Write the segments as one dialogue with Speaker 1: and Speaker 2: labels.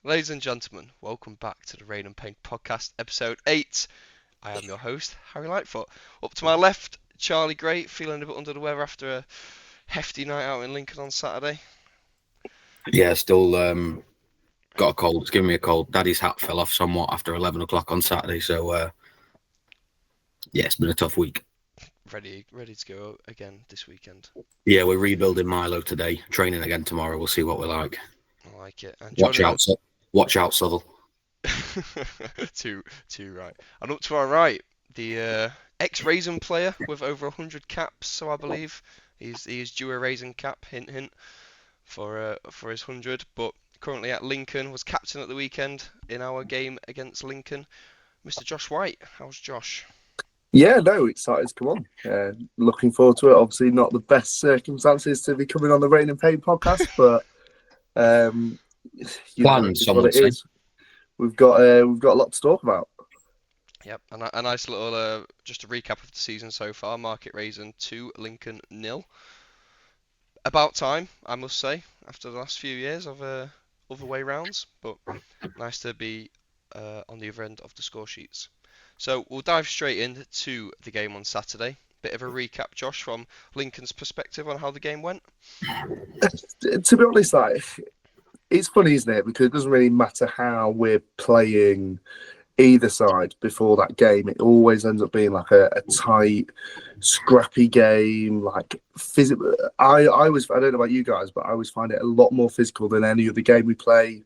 Speaker 1: Ladies and gentlemen, welcome back to the Rain and Pain podcast, episode 8. I am your host, Harry Lightfoot. Up to my left, Charlie Gray, feeling a bit under the weather after a hefty night out in Lincoln on Saturday.
Speaker 2: Yeah, still got a cold. It's giving me a cold. Daddy's hat fell off somewhat after 11 o'clock on Saturday. So, yeah, it's been a tough week.
Speaker 1: Ready to go again this weekend.
Speaker 2: Yeah, we're rebuilding Milo today. Training again tomorrow. We'll see what we're like.
Speaker 1: I like it. And
Speaker 2: Watch
Speaker 1: joining
Speaker 2: out, watch out, Southall.
Speaker 1: too right. And up to our right, the ex-Rasen player with over 100 caps, so I believe. He is due a Rasen cap, hint hint, for his 100, but currently at Lincoln, was captain at the weekend in our game against Lincoln. Mr. Josh White, how's Josh?
Speaker 3: Yeah, no, excited to come on. Looking forward to it. Obviously, not the best circumstances to be coming on the Rain and Pain podcast, but
Speaker 2: Planned,
Speaker 3: it's
Speaker 2: some
Speaker 3: what
Speaker 2: would
Speaker 3: it
Speaker 2: say.
Speaker 3: is. We've got a lot to talk about.
Speaker 1: Yep, and a nice little just a recap of the season so far. Market Rasen 2, Lincoln 0. About time, I must say, after the last few years of other way rounds, but nice to be on the other end of the score sheets. So we'll dive straight into the game on Saturday. Bit of a recap, Josh, from Lincoln's perspective on how the game went.
Speaker 3: To be honest, it's funny, isn't it? Because it doesn't really matter how we're playing either side before that game. It always ends up being like a tight, scrappy game. Like physical. I don't know about you guys, but I always find it a lot more physical than any other game we play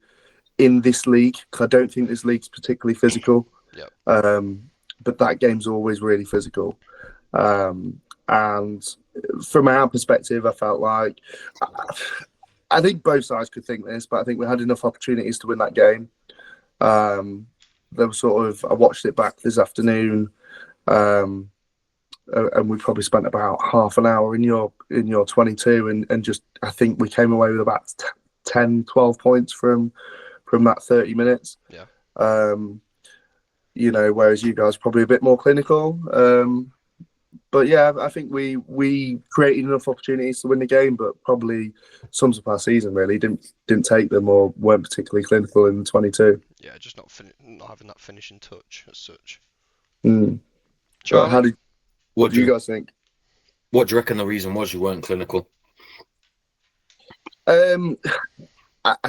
Speaker 3: in this league. Because I don't think this league's particularly physical.
Speaker 1: Yep.
Speaker 3: But that game's always really physical. And from our perspective, I felt like I think both sides could think this, but I think we had enough opportunities to win that game. There was I watched it back this afternoon, and we probably spent about half an hour in your 22, and just I think we came away with about 10, 12 points from that 30 minutes.
Speaker 1: Yeah.
Speaker 3: Whereas you guys are probably a bit more clinical. But yeah, I think we created enough opportunities to win the game, but probably sums up our season really. Didn't take them or weren't particularly clinical in the 22.
Speaker 1: Yeah, just not having that finishing touch as such.
Speaker 3: Mm.
Speaker 1: Charlie,
Speaker 3: what do you guys think?
Speaker 2: What do you reckon the reason was you weren't clinical?
Speaker 3: I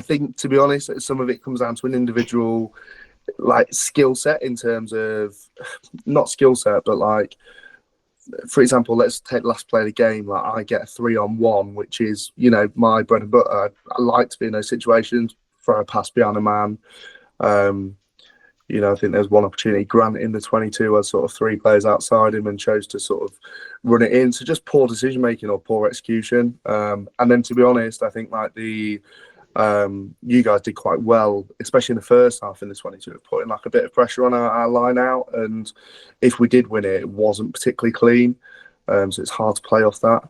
Speaker 3: think, to be honest, some of it comes down to an individual skill set in terms of not skill set, but for example, let's take the last play of the game. I get a 3-on-1, which is my bread and butter. I like to be in those situations, throw a pass behind a man. I think there's one opportunity. Grant in the 22 had sort of three players outside him and chose to sort of run it in. So just poor decision making or poor execution. And then, to be honest, I think you guys did quite well, especially in the first half in the 22, of putting a bit of pressure on our line out. And if we did win it, it wasn't particularly clean. So it's hard to play off that.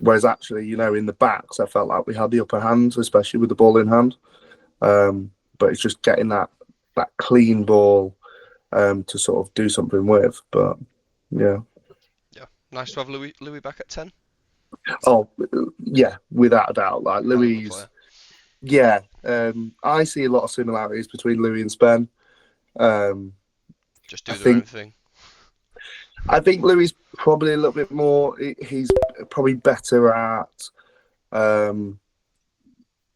Speaker 3: Whereas actually, in the backs, I felt like we had the upper hand, especially with the ball in hand. But it's just getting that clean ball to sort of do something with. But yeah.
Speaker 1: Yeah, nice to have Louis back at 10.
Speaker 3: Oh yeah, without a doubt. Louis, yeah. I see a lot of similarities between Louis and Spen.
Speaker 1: Just do their own thing.
Speaker 3: I think Louis is probably a little bit more. He's probably better at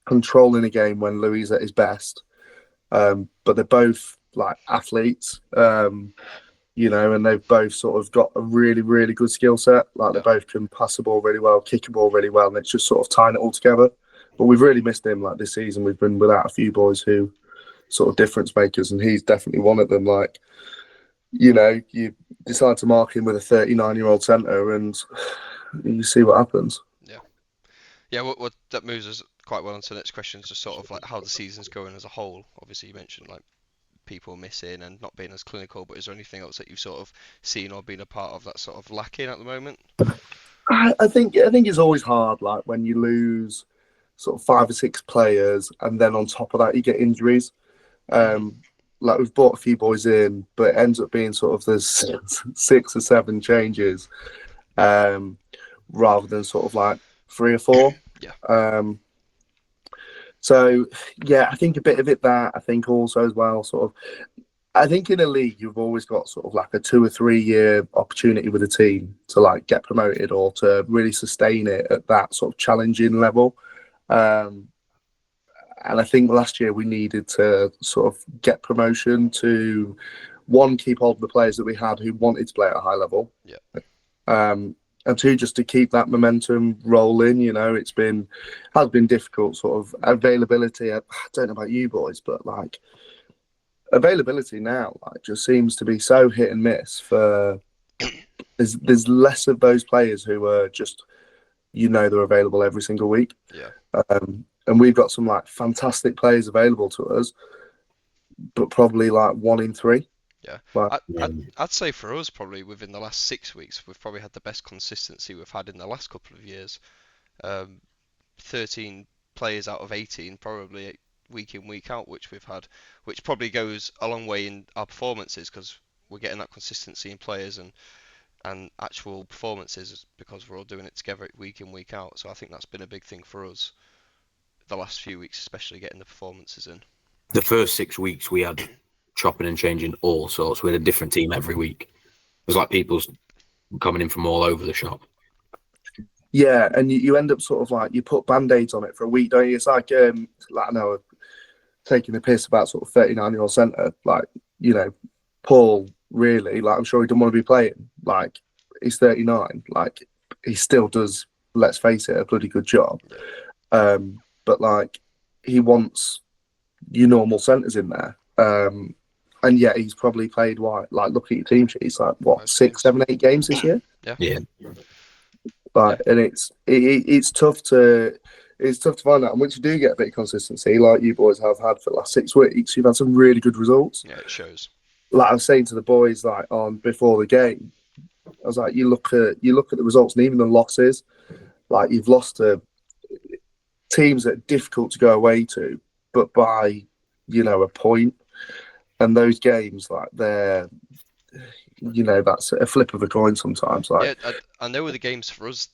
Speaker 3: controlling a game when Louis is at his best. But they're both athletes. And they've both sort of got a really, really good skill set. They both can pass the ball really well, kick the ball really well, and it's just sort of tying it all together. But we've really missed him. This season, we've been without a few boys who sort of difference makers, and he's definitely one of them. You decide to mark him with a 39-year-old centre, and you see what happens.
Speaker 1: Yeah. What that moves us quite well into the next question, is just sort of how the season's going as a whole. Obviously, you mentioned people missing and not being as clinical, but is there anything else that you've sort of seen or been a part of that's sort of lacking at the moment?
Speaker 3: I think it's always hard, when you lose sort of 5 or 6 players, and then on top of that you get injuries. We've brought a few boys in, but it ends up being sort of there's 6 or 7 changes, rather than sort of 3 or 4.
Speaker 1: Yeah.
Speaker 3: So yeah, I think a bit of it that I think also as well, sort of. I think in a league you've always got sort of like a 2 or 3 year opportunity with a team to like get promoted or to really sustain it at that sort of challenging level. Um, and I think last year we needed to sort of get promotion to one, keep hold of the players that we had who wanted to play at a high level.
Speaker 1: Yeah.
Speaker 3: And two, just to keep that momentum rolling. Has been difficult, sort of availability. I don't know about you boys, but like availability now, like just seems to be so hit and miss. There's less of those players who are just they're available every single week.
Speaker 1: Yeah.
Speaker 3: And we've got some like fantastic players available to us, but probably like 1 in 3.
Speaker 1: Yeah,
Speaker 3: Like,
Speaker 1: I'd say for us, probably within the last 6 weeks, we've probably had the best consistency we've had in the last couple of years. 13 players out of 18, probably week in, week out, which we've had, which probably goes a long way in our performances because we're getting that consistency in players and actual performances because we're all doing it together week in, week out. So I think that's been a big thing for us the last few weeks, especially getting the performances in.
Speaker 2: The first 6 weeks we had chopping and changing all sorts. We had a different team every week. It was like people's coming in from all over the shop.
Speaker 3: yeah, and you end up sort of like you put band-aids on it for a week, don't you? It's like I know, taking the piss about sort of 39-year-old centre, like Paul. Really, like I'm sure he doesn't want to be playing. Like he's 39, like he still does. Let's face it, a bloody good job. But like he wants your normal centres in there. And yet he's probably played like look at your team sheet. He's like what 6, 7, 8 games this year.
Speaker 2: Yeah.
Speaker 3: Like, and it's tough to find out. And once you do get a bit of consistency, like you boys have had for the last 6 weeks, you've had some really good results.
Speaker 1: Yeah, it shows.
Speaker 3: Like I was saying to the boys, like on before the game, I was like, you look at the results and even the losses, like you've lost to teams that are difficult to go away to, but by a point. And those games, like they're, that's a flip of a coin sometimes. Like,
Speaker 1: yeah, I know the games for us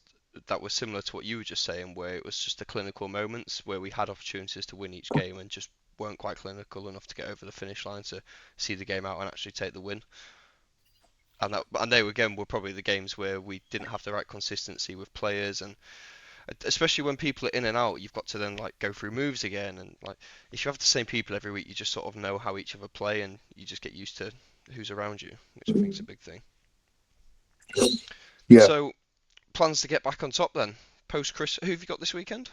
Speaker 1: that were similar to what you were just saying, where it was just the clinical moments where we had opportunities to win each game and just weren't quite clinical enough to get over the finish line to see the game out and actually take the win. And they again were probably the games where we didn't have the right consistency with players, and especially when people are in and out, you've got to then like go through moves again, and like if you have the same people every week, you just sort of know how each other play, and you just get used to who's around you, which I think is a big thing.
Speaker 3: yeah.
Speaker 1: So plans to get back on top then post Chris. Who have you got this weekend?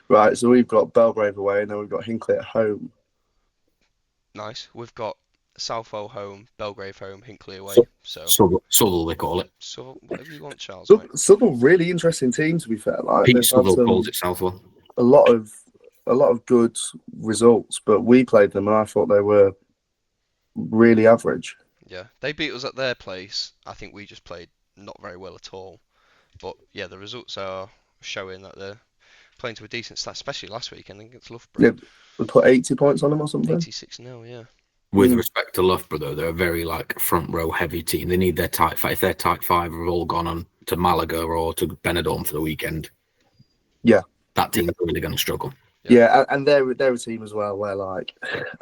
Speaker 3: Right, so we've got Belgrave away, and then we've got Hinckley at home.
Speaker 1: Nice. We've got Southall home, Belgrave home, Hinckley away. So
Speaker 2: Southall they call it.
Speaker 1: So whatever you want, Charles.
Speaker 3: So,
Speaker 1: Mate.
Speaker 3: Southall, really interesting team to be fair. Like
Speaker 2: Pete
Speaker 3: they've had
Speaker 2: Southall calls it Southall.
Speaker 3: a lot of good results, but we played them, and I thought they were really average.
Speaker 1: Yeah, they beat us at their place. I think we just played not very well at all. But yeah, the results are showing that they're playing to a decent start, especially last weekend against Loughborough.
Speaker 3: Yeah, we put 80 points on them or something.
Speaker 1: 86-0, yeah.
Speaker 2: With respect to Loughborough, though, they're a very like front row heavy team. They need their tight five. If their tight five have all gone on to Malaga or to Benidorm for the weekend,
Speaker 3: yeah,
Speaker 2: that team's really going to struggle.
Speaker 3: Yeah, and they're a team as well where like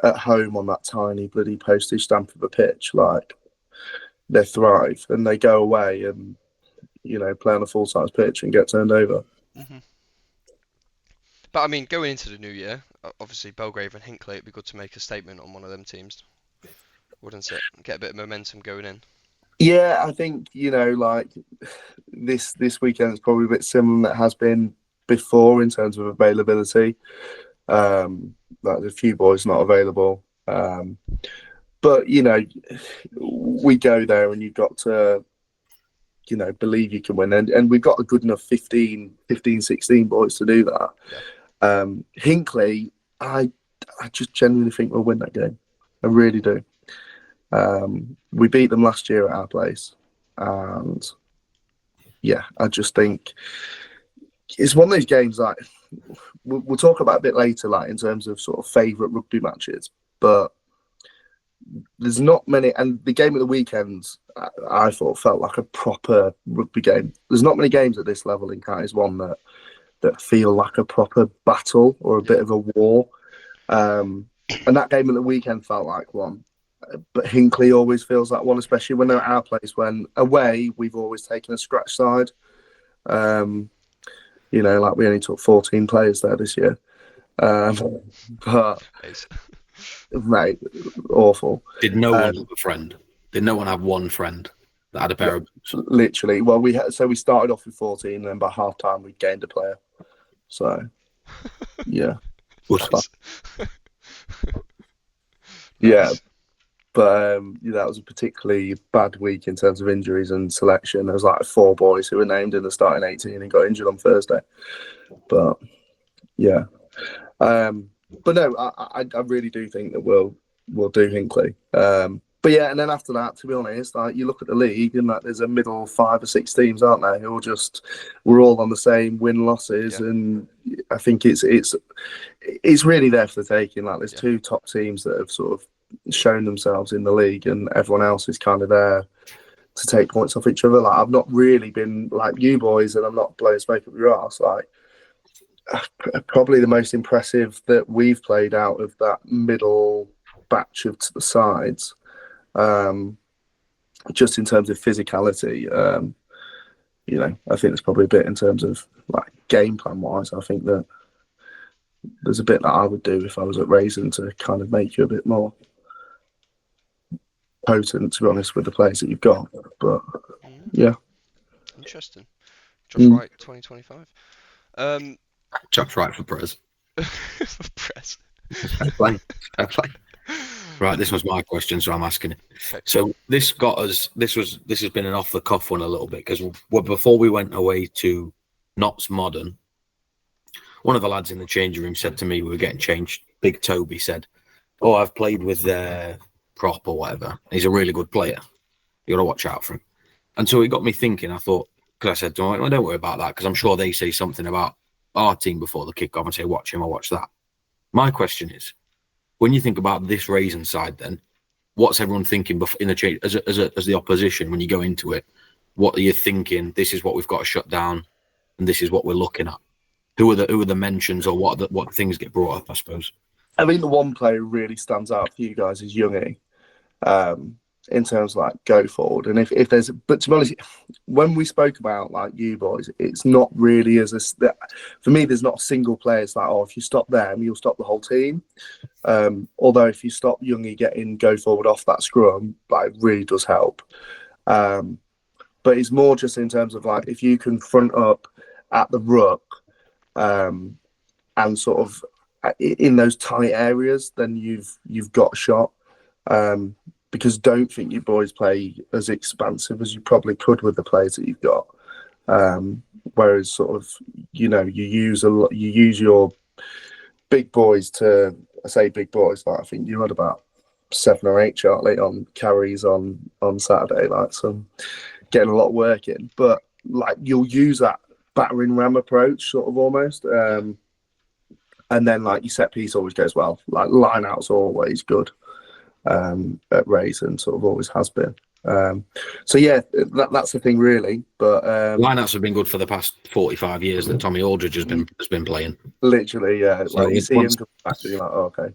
Speaker 3: at home on that tiny bloody postage stamp of a pitch, like they thrive, and they go away and play on a full size pitch and get turned over.
Speaker 1: Mm-hmm. But I mean, going into the new year, obviously Belgrave and Hinckley, it'd be good to make a statement on one of them teams, wouldn't it? Get a bit of momentum going in.
Speaker 3: Yeah, I think like this weekend is probably a bit similar than it has been before in terms of availability. Like there's a few boys not available, but we go there and you've got to believe you can win, and we've got a good enough 15, 16 boys to do that.
Speaker 1: Yeah.
Speaker 3: Hinckley, I just genuinely think we'll win that game. I really do. We beat them last year at our place, and yeah, I just think it's one of those games like we'll talk about a bit later, like in terms of sort of favourite rugby matches, but there's not many, and the game of the weekend I thought felt like a proper rugby game. There's not many games at this level in Counties One that that feel like a proper battle or a bit of a war. And that game at the weekend felt like one. But Hinckley always feels like one, especially when they're at our place. When away, we've always taken a scratch side. Um, like we only took 14 players there this year. But
Speaker 1: Ace.
Speaker 3: mate, awful.
Speaker 2: Did no one have a friend? Did no one have one friend that had a pair of boots?
Speaker 3: Literally. Well, we started off with 14, and then by half time we gained a player. So yeah,
Speaker 1: Nice.
Speaker 3: yeah.
Speaker 1: Nice.
Speaker 3: But that was a particularly bad week in terms of injuries and selection. There was like 4 boys who were named in the starting 18 and got injured on Thursday. But yeah, but no, I really do think that we'll do Hinkley. But yeah, and then after that, to be honest, like you look at the league and like there's a middle 5 or 6 teams, aren't there, who are we're all on the same win losses,
Speaker 1: Yeah.
Speaker 3: and I think it's really there for the taking. Like there's 2 top teams that have sort of shown themselves in the league, and everyone else is kind of there to take points off each other. Like I've not really been like you boys, and I'm not blowing smoke up your ass. Like probably the most impressive that we've played out of that middle batch of the sides, just in terms of physicality. I think it's probably a bit in terms of like game plan wise. I think that there's a bit that I would do if I was at Rasen to kind of make you a bit more potent, to be honest, with the players that you've got. But yeah,
Speaker 1: Interesting. Josh Wright, 2025.
Speaker 2: Chuck's right for Prez.
Speaker 1: Press.
Speaker 2: Fair play. Fair play. Right, this was my question, so I'm asking it.
Speaker 1: Okay.
Speaker 2: So this got us. This has been an off the cuff one a little bit because before we went away to Notts Modern, one of the lads in the changing room said to me, we were getting changed. Big Toby said, "Oh, I've played with their prop or whatever. He's a really good player. You got to watch out for him." And so it got me thinking. I thought, because I said to him, "Well, don't worry about that," because I'm sure they say something about our team before the kick off and say, "Watch him or watch that." My question is, when you think about this Rasen side, then what's everyone thinking in the change as the opposition when you go into it? What are you thinking? This is what we've got to shut down, and this is what we're looking at. Who are the mentions, or what things get brought up? I suppose.
Speaker 3: I think the one player who really stands out for you guys is Youngie, in terms of like go forward. And if there's, but to be honest, when we spoke about like you boys, it's not really for me. There's not a single player. It's like, oh, if you stop them, you'll stop the whole team. Although if you stop Youngie getting go forward off that scrum, like it really does help. But it's more just in terms of like if you can front up at the ruck, and sort of in those tight areas, then you've got a shot. Because don't think you boys play as expansive as you probably could with the players that you've got. Whereas sort of you use your big boys to, I say big boys, like I think you had about 7 or 8, Charlie, on carries on Saturday, like some getting a lot of work in. But like you'll use that battering ram approach sort of almost. And then like your set piece always goes well. Like line out's always good. At Rasen, sort of always has been. So yeah, that's the thing really. But
Speaker 2: lineouts have been good for the past 45 years that Tommy Aldridge has been playing.
Speaker 3: Literally, yeah.
Speaker 2: So
Speaker 3: like you see him come back, and you're like, oh, okay.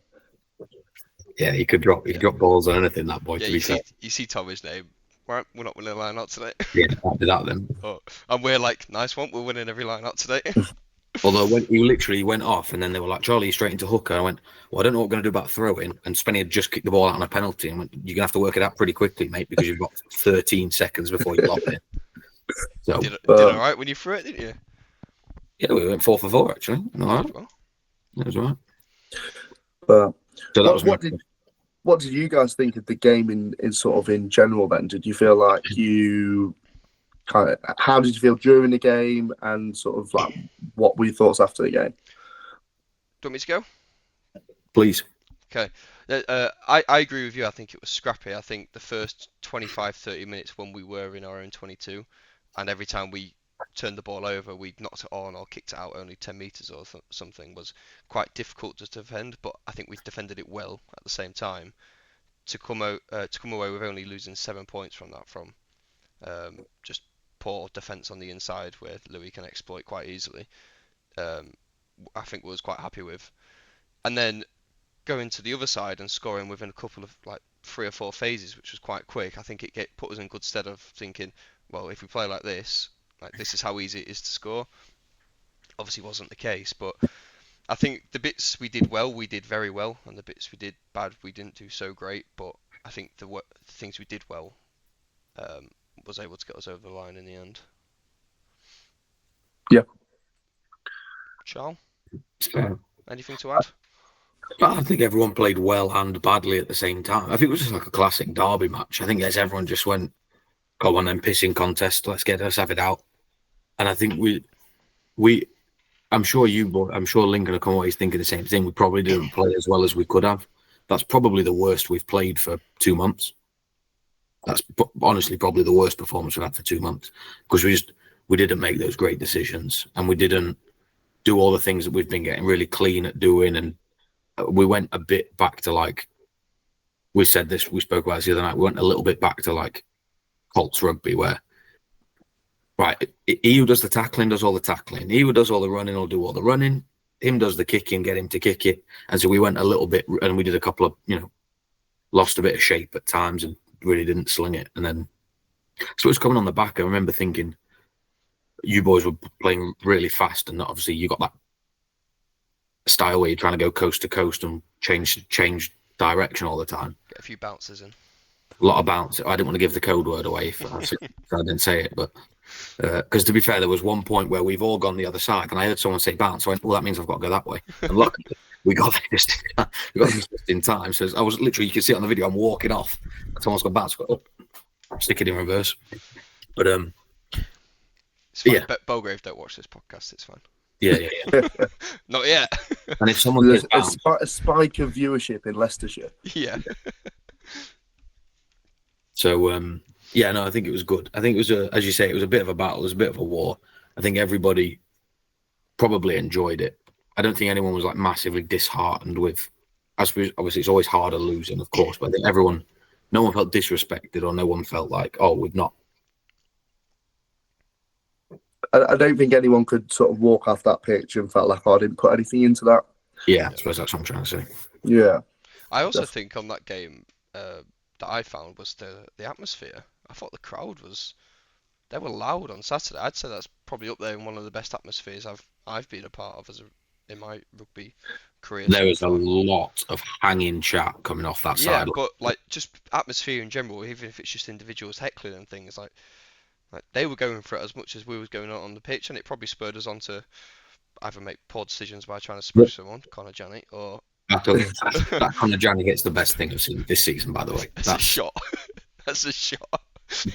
Speaker 2: Yeah, he could drop balls on anything, that boy.
Speaker 1: Yeah,
Speaker 2: to be fair.
Speaker 1: you see Tommy's name. Right, we're not winning a line out today.
Speaker 2: Yeah, after that then.
Speaker 1: Oh, and we're like, nice one, we're winning every line out today.
Speaker 2: Although when he literally went off, and then they were like, "Charlie, straight into hooker." I went, "Well, I don't know what we're going to do about throwing." And Spenny had just kicked the ball out on a penalty, and went, "You're going to have to work it out pretty quickly, mate, because you've got 13 seconds before you lob it." So
Speaker 1: did all right when you threw it, didn't you?
Speaker 2: Yeah, we went 4 for 4 actually. All right,
Speaker 1: Well.
Speaker 2: that was all right.
Speaker 3: But
Speaker 2: So that was
Speaker 3: what did you guys think of the game in sort of in general? Then did you feel like you how did you feel during the game, and sort of like what were your thoughts after the game?
Speaker 1: Do you want me to go?
Speaker 2: Please.
Speaker 1: Okay. I agree with you. I think it was scrappy. I think the first 25-30 minutes when we were in our own 22, and every time we turned the ball over, we knocked it on or kicked it out only 10 metres or something, was quite difficult to defend. But I think we defended it well at the same time. To come away with only losing 7 points from that, from just poor defence on the inside, where Louis can exploit quite easily. um, I think was quite happy with. And then going to the other side and scoring within a couple of like 3 or 4 phases, which was quite quick. I think it put us in good stead of thinking, well, if we play like this is how easy it is to score. Obviously, wasn't the case, but I think the bits we did well, we did very well, and the bits we did bad, we didn't do so great. But I think the things we did well um, was able to get us over the line in the end.
Speaker 3: Yeah.
Speaker 1: Charles,
Speaker 2: So,
Speaker 1: anything to add?
Speaker 2: I think everyone played well and badly at the same time. I think it was just like a classic derby match. I think as everyone just went, go on then, pissing contest, let's have it out. And I think I'm sure I'm sure Lincoln will come away thinking the same thing. We probably didn't play as well as we could have. That's probably the worst we've played for 2 months. That's honestly probably the worst performance we've had for 2 months because we didn't make those great decisions and we didn't do all the things that we've been getting really clean at doing, and we went a bit back to like we said this, we spoke about this the other night. We went a little bit back to like Colts rugby, where right, he who does the tackling does all the tackling. He who does all the running will do all the running. Him does the kicking, get him to kick it. And so we went a little bit, and we did a couple of, lost a bit of shape at times and really didn't sling it. And then, so it was coming on the back. I remember thinking, you boys were playing really fast, and obviously you got that style where you're trying to go coast to coast and change direction all the time.
Speaker 1: Get a few bounces in.
Speaker 2: A lot of bounce. I didn't want to give the code word away if I didn't say it, but because to be fair, there was one point where we've all gone the other side, and I heard someone say bounce. So I went, well, that means I've got to go that way. And luckily, we got there just in time. So I was literally, you can see it on the video, I'm walking off. Someone's got bounce, go up, stick it in reverse. But
Speaker 1: It's fine.
Speaker 2: yeah.
Speaker 1: Belgrave don't watch this podcast. It's fine.
Speaker 2: Yeah.
Speaker 1: Not yet.
Speaker 2: And if someone
Speaker 3: There's
Speaker 2: says bounce,
Speaker 3: a spike of viewership in Leicestershire.
Speaker 1: Yeah.
Speaker 2: so yeah, no, I think it was good. I think it was as you say, it was a bit of a battle. It was a bit of a war. I think everybody probably enjoyed it. I don't think anyone was like massively disheartened with. I suppose obviously it's always harder losing, of course, but I think no one felt disrespected or no one felt like, oh, we've not.
Speaker 3: I don't think anyone could sort of walk off that pitch and felt like, oh, I didn't put anything into that.
Speaker 2: Yeah, I suppose that's what I'm trying to say.
Speaker 3: Yeah.
Speaker 1: I also think on that game that I found was the atmosphere. I thought the crowd they were loud on Saturday. I'd say that's probably up there in one of the best atmospheres I've been a part of in my rugby career.
Speaker 2: There was a lot of hanging chat coming off that side.
Speaker 1: Yeah, but like just atmosphere in general, even if it's just individuals heckling and things, like they were going for it as much as we was going on the pitch, and it probably spurred us on to either make poor decisions by trying to smash someone, Connor Janney, or
Speaker 2: that Connor Janney gets the best thing I've seen this season, by the way.
Speaker 1: That's a shot. That's a shot.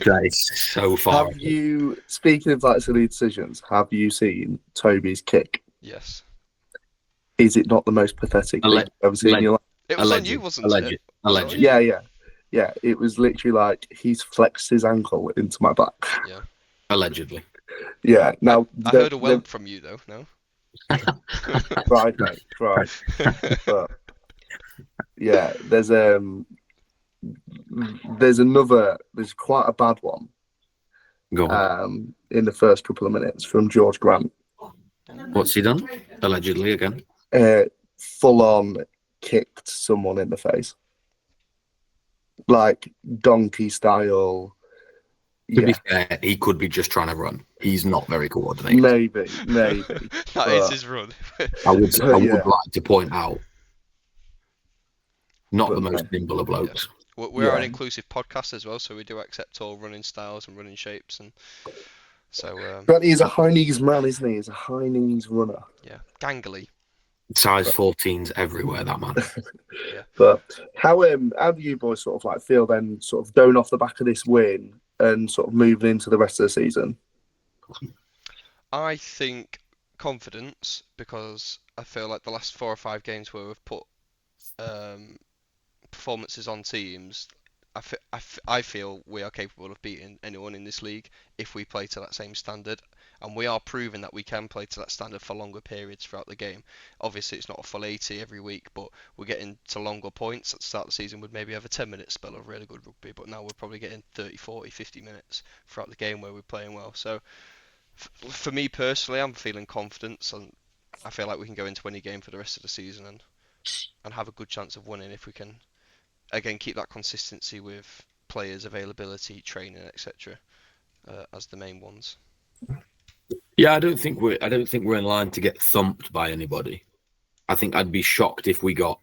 Speaker 2: That is so far.
Speaker 3: Have you, speaking of like silly decisions, have you seen Toby's kick?
Speaker 1: Yes.
Speaker 3: Is it not the most pathetic thing you've ever seen in your life?
Speaker 1: It was on you, wasn't it?
Speaker 2: Alleged.
Speaker 3: Yeah. It was literally like he's flexed his ankle into my back.
Speaker 1: Yeah.
Speaker 2: Allegedly.
Speaker 3: Yeah. Now
Speaker 1: I heard a whelp from you though. No.
Speaker 3: Right, mate. Right. But yeah, there's quite a bad one.
Speaker 2: Go on.
Speaker 3: In the first couple of minutes from George Grant.
Speaker 2: What's he done? Allegedly again.
Speaker 3: Full on kicked someone in the face. Like donkey style.
Speaker 2: To be fair, he could be just trying to run. He's not very coordinated.
Speaker 3: Maybe.
Speaker 1: That is his run.
Speaker 2: I would like to point out, not the most nimble of blokes.
Speaker 1: Yeah. We're an inclusive podcast as well, so we do accept all running styles and running shapes, and so.
Speaker 3: But he's a high knees man, isn't he? He's a high knees runner.
Speaker 1: Yeah, gangly.
Speaker 2: Size 14s everywhere, that man.
Speaker 1: Yeah.
Speaker 3: But how do you boys sort of like feel then, sort of going off the back of this win and sort of moving into the rest of the season?
Speaker 1: I think confidence, because I feel like the last 4 or 5 games where we've put performances on teams, I feel we are capable of beating anyone in this league if we play to that same standard, and we are proving that we can play to that standard for longer periods throughout the game. Obviously it's not a full 80 every week, but we're getting to longer points. At the start of the season would maybe have a 10-minute spell of really good rugby, but now we're probably getting 30, 40, 50 minutes throughout the game where we're playing well. So for me personally, I'm feeling confidence, and I feel like we can go into any game for the rest of the season and have a good chance of winning if we can again keep that consistency with players availability, training, etc. As the main ones.
Speaker 2: Yeah, I don't think we're in line to get thumped by anybody. I think I'd be shocked if we got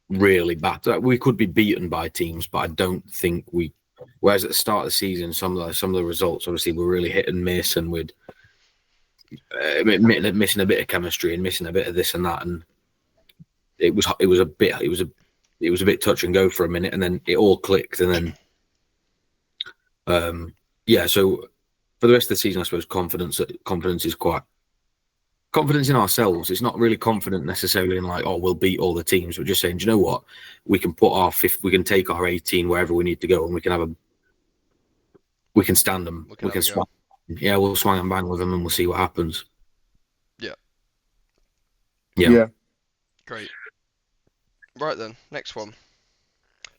Speaker 2: really bad. We could be beaten by teams, but I don't think we. Whereas at the start of the season, some of the results obviously were really hit and miss, and we'd missing a bit of chemistry and missing a bit of this and that, and it was a bit touch and go for a minute, and then it all clicked, and then yeah. So for the rest of the season, I suppose confidence is quite. Confidence in ourselves. It's not really confident necessarily in like, oh, we'll beat all the teams. We're just saying, do you know what? We can put our we can take our 18 wherever we need to go, and we can stand them. We can swang. Yeah, we'll swang and bang with them, and we'll see what happens.
Speaker 3: Yeah.
Speaker 1: Great. Right then, next one.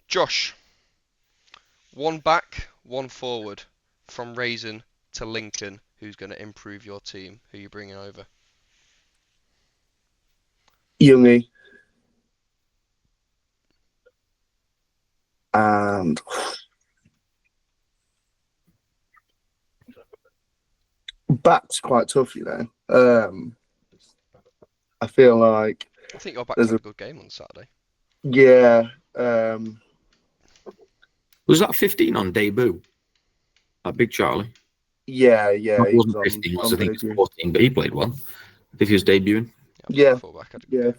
Speaker 1: Josh. One back, one forward, from Rasen to Lincoln. Who's going to improve your team? Who are you bringing over?
Speaker 3: Youngie. And back's quite tough, you know. I feel like
Speaker 1: I think your back had a good game on Saturday.
Speaker 3: Yeah.
Speaker 2: Was that 15 on debut? That big Charlie?
Speaker 3: Yeah.
Speaker 2: It wasn't 15, I think it's 14, but he played well. I think he was debuting.
Speaker 3: Yeah,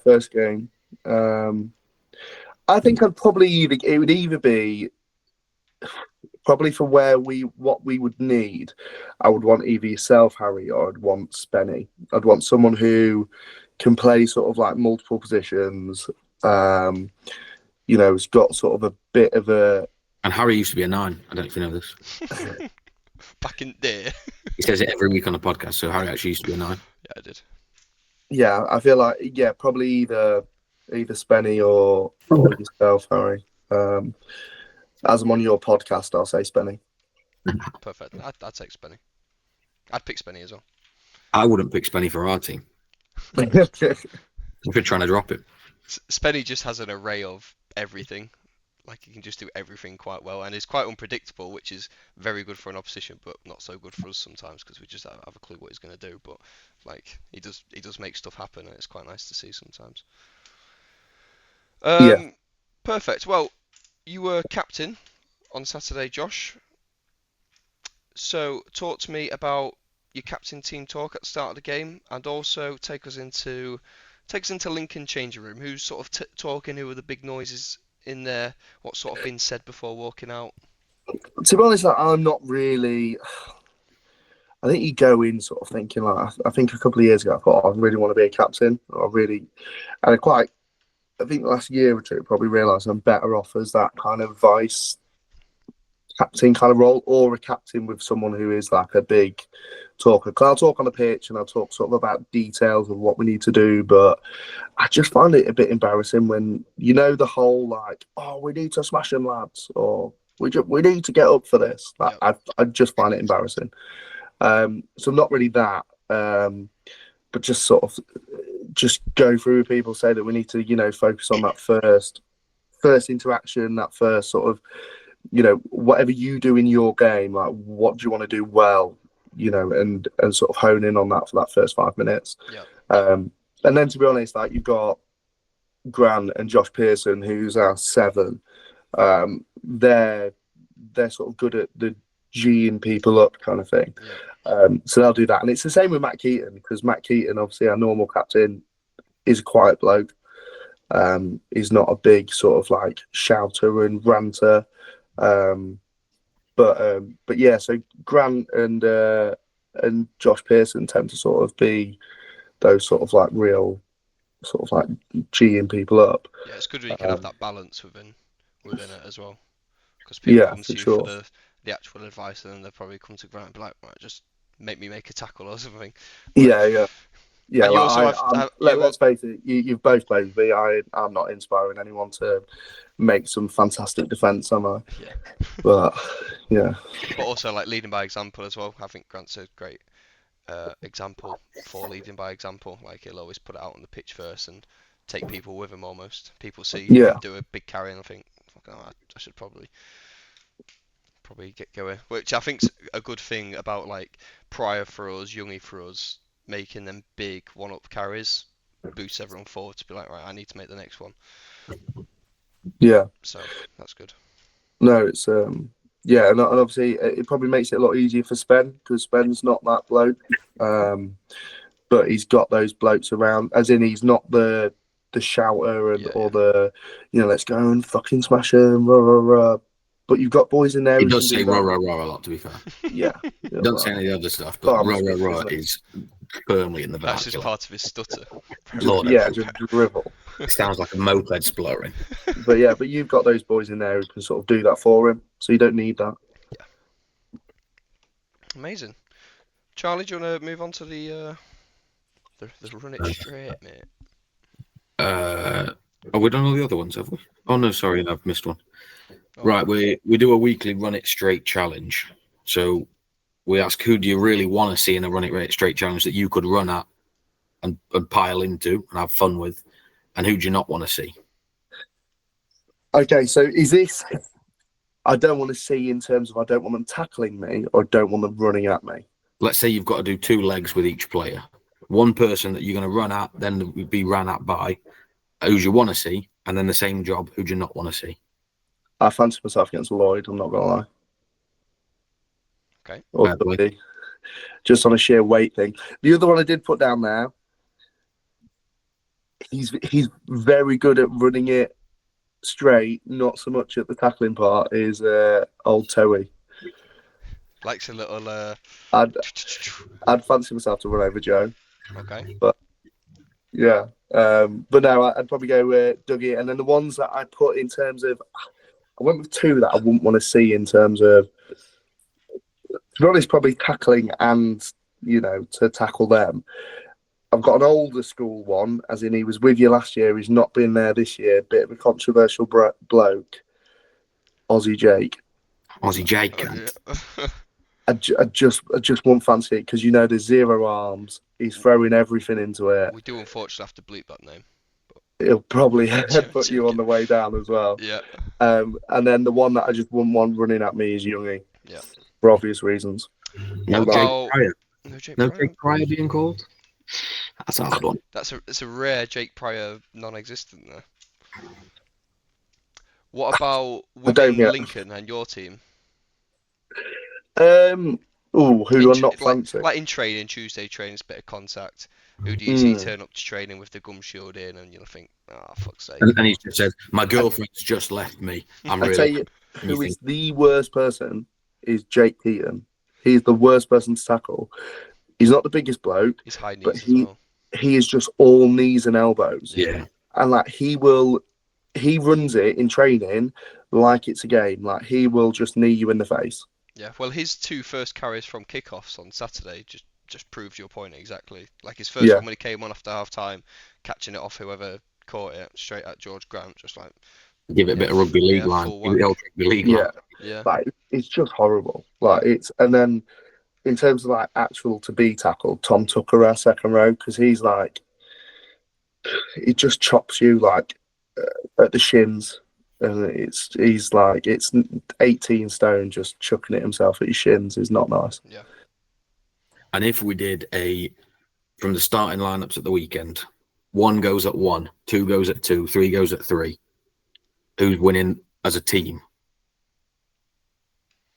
Speaker 3: first game. I think it would either be probably for what we would need. I would want either yourself, Harry, or I'd want Spenny. I'd want someone who can play sort of like multiple positions. You know, has got sort of a bit of a.
Speaker 2: And Harry used to be a 9. I don't know if you know this.
Speaker 1: Back in there.
Speaker 2: He says it every week on the podcast. So Harry actually used to be a 9.
Speaker 1: Yeah, I did.
Speaker 3: Yeah, I feel like probably either Spenny or yourself, Harry. As I'm on your podcast, I'll say Spenny.
Speaker 1: Perfect. I'd take Spenny. I'd pick Spenny as well.
Speaker 2: I wouldn't pick Spenny for our team. If we're trying to drop it.
Speaker 1: Spenny just has an array of everything. Like, he can just do everything quite well, and is quite unpredictable, which is very good for an opposition, but not so good for us sometimes because we just have a clue what he's going to do. But like, he does make stuff happen, and it's quite nice to see sometimes.
Speaker 3: Yeah.
Speaker 1: Perfect. Well, you were captain on Saturday, Josh. So talk to me about your captain team talk at the start of the game, and also take us into Lincoln changing room. Who's sort of talking? Who are the big noises in there? What's sort of been said before walking out?
Speaker 3: To be honest, I'm not really. I think you go in sort of thinking like, I think a couple of years ago I thought, I really want to be a captain. I think the last year or two probably realised I'm better off as that kind of vice captain kind of role, or a captain with someone who is like a big talker. Because I'll talk on the pitch and I'll talk sort of about details of what we need to do, but I just find it a bit embarrassing when, you know, the whole like, oh, we need to smash them, lads, or we need to get up for this. Like,
Speaker 1: yep.
Speaker 3: I just find it embarrassing. So not really that, but just sort of just go through with people, say that we need to, you know, focus on that first interaction, that first sort of, you know, whatever you do in your game, like what do you want to do well, you know, and sort of hone in on that for that first 5 minutes.
Speaker 1: Yeah.
Speaker 3: And then to be honest, like you've got Grant and Josh Pearson, who's our 7. They're sort of good at the G'ing people up kind of thing.
Speaker 1: Yeah.
Speaker 3: So they'll do that. And it's the same with Matt Keaton, because Matt Keaton, obviously our normal captain, is a quiet bloke. He's not a big sort of like shouter and ranter. But yeah, so Grant and Josh Pearson tend to sort of be those sort of like real sort of like G'ing people up.
Speaker 1: Yeah, it's good when you can have that balance within it as well. Because people come to you for the actual advice, and then they'll probably come to Grant and be like, right, just make me make a tackle or something. But,
Speaker 3: yeah.
Speaker 1: Like,
Speaker 3: let's face it, you've both played with me. I'm not inspiring anyone to make some fantastic defence, am I?
Speaker 1: Yeah.
Speaker 3: But yeah.
Speaker 1: But also like leading by example as well. I think Grant's a great example for leading by example. Like he'll always put it out on the pitch first and take people with him almost. People see
Speaker 3: Yeah.
Speaker 1: him do a big carry and I think, "Fuck, oh, I should probably get going." Which I think's a good thing about like Pryor for us, Youngie for us, making them big one-up carries boosts everyone forward to be like, right, I need to make the next one.
Speaker 3: Yeah.
Speaker 1: So that's good.
Speaker 3: No, it's yeah, and obviously it probably makes it a lot easier for Spen because Spen's not that bloke, but he's got those blokes around. As in, he's not the shouter and or the let's go and fucking smash him, rah, rah, rah. But you've got boys in there.
Speaker 2: He
Speaker 3: who
Speaker 2: does
Speaker 3: can
Speaker 2: say
Speaker 3: do
Speaker 2: rah,
Speaker 3: that.
Speaker 2: rah, rah a lot, to be fair.
Speaker 3: Yeah,
Speaker 2: He doesn't say any of the other stuff, but
Speaker 3: Farmer
Speaker 2: rah, rah,
Speaker 3: speak,
Speaker 2: rah
Speaker 3: isn't it?
Speaker 2: is firmly in the
Speaker 1: That's just
Speaker 2: vernacular.
Speaker 1: part of his stutter.
Speaker 2: Lord,
Speaker 3: Yeah, just drivel.
Speaker 2: it sounds like a moped spluttering.
Speaker 3: But you've got those boys in there who can sort of do that for him, so you don't need that.
Speaker 1: Amazing. Charlie, do you want to move on to the run it straight, mate?
Speaker 2: Oh, we done all the other ones, have we? Oh no, sorry, I've missed one.
Speaker 1: Oh.
Speaker 2: Right, we do a weekly run it straight challenge. So we ask, who do you really want to see in a run it straight challenge that you could run at and pile into and have fun with, and who do you not want to see?
Speaker 3: Okay, so is this? I don't want to see in terms of I don't want them tackling me or I don't want them running at me.
Speaker 2: Let's say you've got to do 2 legs with each player. One person that you're going to run at, then be ran at by, who do you want to see, and then the same job, who do you not want to see?
Speaker 3: I fancy myself against Lloyd. I'm not gonna lie.
Speaker 1: Okay.
Speaker 3: Or
Speaker 2: Fair play.
Speaker 3: Dundee, just on a sheer weight thing. The other one I did put down now. He's very good at running it straight, not so much at the tackling part. Is old Toey.
Speaker 1: Likes a little.
Speaker 3: I'd fancy myself to run over Joe.
Speaker 1: Okay.
Speaker 3: But yeah, but no, I'd probably go Dougie, and then the ones that I put in terms of, I went with 2 that I wouldn't want to see in terms of, to be honest, probably tackling and to tackle them. I've got an older school one, as in he was with you last year. He's not been there this year. Bit of a controversial bloke, Aussie Jake.
Speaker 2: Aussie Jake.
Speaker 1: Yeah.
Speaker 3: I just won't fancy it because there's 0 arms. He's throwing everything into it.
Speaker 1: We do unfortunately have to bleep that name.
Speaker 3: He'll probably put you on the way down as well.
Speaker 1: Yeah.
Speaker 3: And then the one that I just wouldn't want running at me is Youngie.
Speaker 1: Yeah.
Speaker 3: For obvious reasons.
Speaker 2: No
Speaker 1: About-
Speaker 2: Jake Pryor.
Speaker 1: No Jake
Speaker 2: No
Speaker 1: Pryor.
Speaker 2: Jake Pryor being called. That's a hard one.
Speaker 1: It's a rare Jake Pryor non-existent there. What about within Lincoln and your team?
Speaker 3: Who I'm not fancy.
Speaker 1: Like in training, Tuesday training, it's a bit of contact. Who do you see turn up to training with the gum shield in, and you'll think, oh fuck's sake.
Speaker 2: And he just said, "My girlfriend's just left me. I'm
Speaker 3: I
Speaker 2: really."
Speaker 3: tell you, who is the worst person is Jake Keaton. He's the worst person to tackle. He's not the biggest bloke,
Speaker 1: He's high knees
Speaker 3: but
Speaker 1: as well.
Speaker 3: he is just all knees and elbows.
Speaker 2: Yeah.
Speaker 3: And like he runs it in training like it's a game. Like he will just knee you in the face.
Speaker 1: Yeah, well, his 2 first carries from kickoffs on Saturday just proved your point exactly. Like his first one when he came on after half time, catching it off whoever caught it straight at George Grant, just like
Speaker 2: Give it a bit of rugby league line.
Speaker 1: full
Speaker 2: Give it the old rugby league line.
Speaker 1: yeah.
Speaker 3: Like it's just horrible. Like and then in terms of like actual to be tackled, Tom Tucker our second row because he's like he just chops you like at the shins. And he's 18 stone just chucking it himself at his shins is not nice.
Speaker 1: Yeah.
Speaker 2: And if we did from the starting lineups at the weekend, 1 goes at 1, 2 goes at 2, 3 goes at 3, who's winning as a team?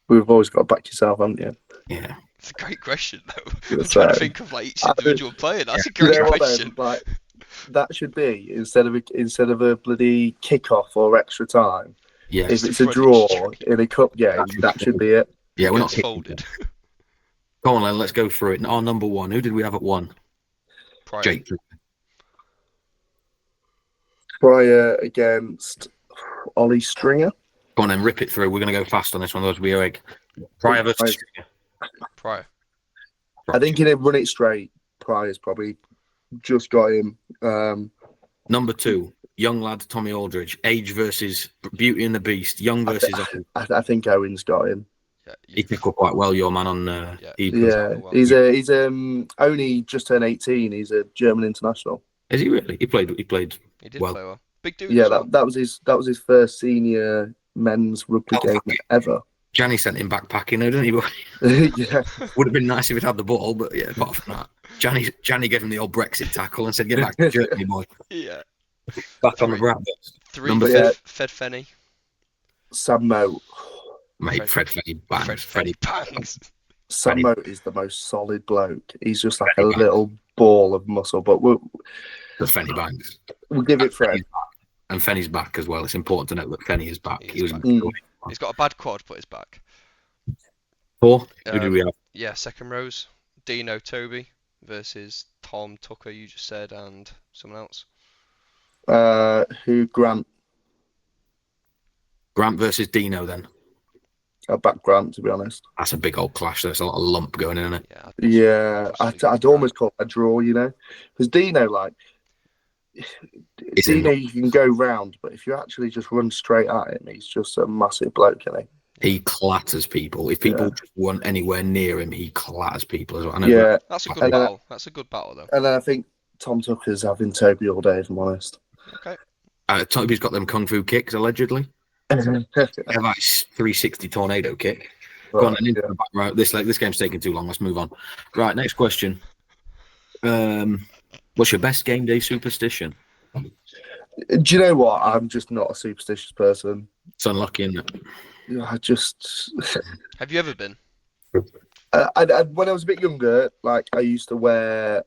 Speaker 3: We've always got to back yourself, haven't you?
Speaker 2: Yeah.
Speaker 1: It's a great question though. I'm trying to think of like each individual player. That's a
Speaker 3: You
Speaker 1: great
Speaker 3: know what,
Speaker 1: question.
Speaker 3: though? Like, that should be instead of a bloody kickoff or extra time.
Speaker 2: Yeah.
Speaker 3: If it's a draw in a cup game, that should be it.
Speaker 2: Yeah, we're not
Speaker 1: Gets folded.
Speaker 2: Go on, then, let's go through it. Our number 1, who did we have at 1?
Speaker 1: Pryor.
Speaker 2: Jake.
Speaker 3: Pryor against Ollie Stringer.
Speaker 2: Go on, then, rip it through. We're going to go fast on this one. Those will be big. Pryor versus Stringer.
Speaker 1: Pryor.
Speaker 3: I think in a run it straight, Pryor's probably just got him.
Speaker 2: Number 2, young lad Tommy Aldridge. Age versus Beauty and the Beast. Young versus old.
Speaker 3: I think Owen's got him.
Speaker 1: Yeah,
Speaker 2: He picked up quite well, your man on
Speaker 1: yeah,
Speaker 2: Evening.
Speaker 3: Yeah,
Speaker 1: well.
Speaker 3: he's only just turned 18. He's a German international.
Speaker 2: Is he really? He played
Speaker 1: He did
Speaker 2: well.
Speaker 1: play well. Big dude
Speaker 3: Yeah,
Speaker 1: as well.
Speaker 3: that was his first senior men's rugby game ever.
Speaker 2: Johnny sent him backpacking, though, didn't he?
Speaker 3: Yeah,
Speaker 2: Would have been nice if he'd had the ball, but yeah, apart from that, Johnny gave him the old Brexit tackle and said, "Get back to Germany, boy.
Speaker 1: Yeah.
Speaker 2: Back on the brat."
Speaker 1: Three
Speaker 2: Number
Speaker 3: yeah.
Speaker 1: Fed Fenny.
Speaker 3: Sam Moat.
Speaker 2: Mate, Fred Fenny bangs.
Speaker 1: Fred Fenny bangs.
Speaker 3: Sam Moat is the most solid bloke. He's just like
Speaker 2: Fenny
Speaker 3: a little ball of muscle, but
Speaker 2: The Fenny bangs.
Speaker 3: we'll give it Fred.
Speaker 2: And Fenny's back as well. It's important to note that Fenny is back.
Speaker 1: He's back.
Speaker 3: Mm.
Speaker 1: He's got a bad quad, but he's back.
Speaker 2: 4. Who do we have?
Speaker 1: Yeah, second rows. Dino Toby versus Tom Tucker, you just said, and someone else.
Speaker 3: Who Grant?
Speaker 2: Grant versus Dino. Then
Speaker 3: I back Grant, to be honest.
Speaker 2: that's a big old clash. There's a lot of lump going in, isn't it?
Speaker 1: Yeah.
Speaker 3: I'd almost call it a draw, you know, because Dino, like,
Speaker 2: It's in
Speaker 3: Dino, you can go round, but if you actually just run straight at him, he's just a massive bloke, isn't he?
Speaker 2: He clatters people. If people just weren't anywhere near him, he clatters people as well. I know
Speaker 3: Yeah,
Speaker 1: That's a good
Speaker 3: And,
Speaker 1: battle. That's a good battle, though.
Speaker 3: and then I think Tom Tucker's having Toby all day, if I'm honest.
Speaker 1: Okay.
Speaker 2: Toby's got them kung fu kicks, allegedly. They have that 360 tornado kick. Go on, then into the back row. This game's taking too long. Let's move on. Right, next question. What's your best game day superstition?
Speaker 3: Do you know what? I'm just not a superstitious person.
Speaker 2: It's unlucky, isn't it?
Speaker 3: I just
Speaker 1: Have you ever been?
Speaker 3: when I was a bit younger, like I used to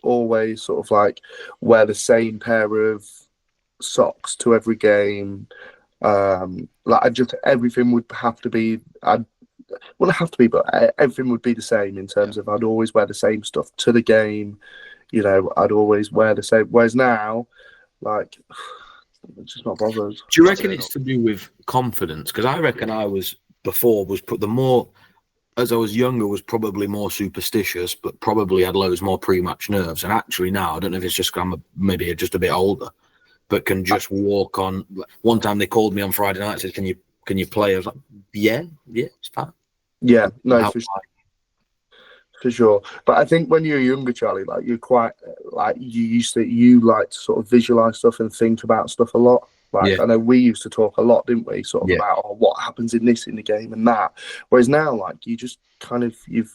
Speaker 3: always sort of like wear the same pair of socks to every game. Everything would have to be. Wouldn't have to be, but everything would be the same in terms of I'd always wear the same stuff to the game. You know, I'd always wear the same. Whereas now, like, I'm just not bothered.
Speaker 2: Do you reckon it's to do with confidence? Because I reckon as I was younger, was probably more superstitious, but probably had loads more pre-match nerves. And actually now, I don't know if it's just maybe just a bit older, but can just walk on. One time they called me on Friday night and said, can you play? I was like, yeah, it's fine.
Speaker 3: Yeah, no, for sure. But I think when you're younger, Charlie, like you're quite like you like to sort of visualize stuff and think about stuff a lot. Like I know we used to talk a lot, didn't we? Sort of about what happens in the game and that. Whereas now, like you just kind of you've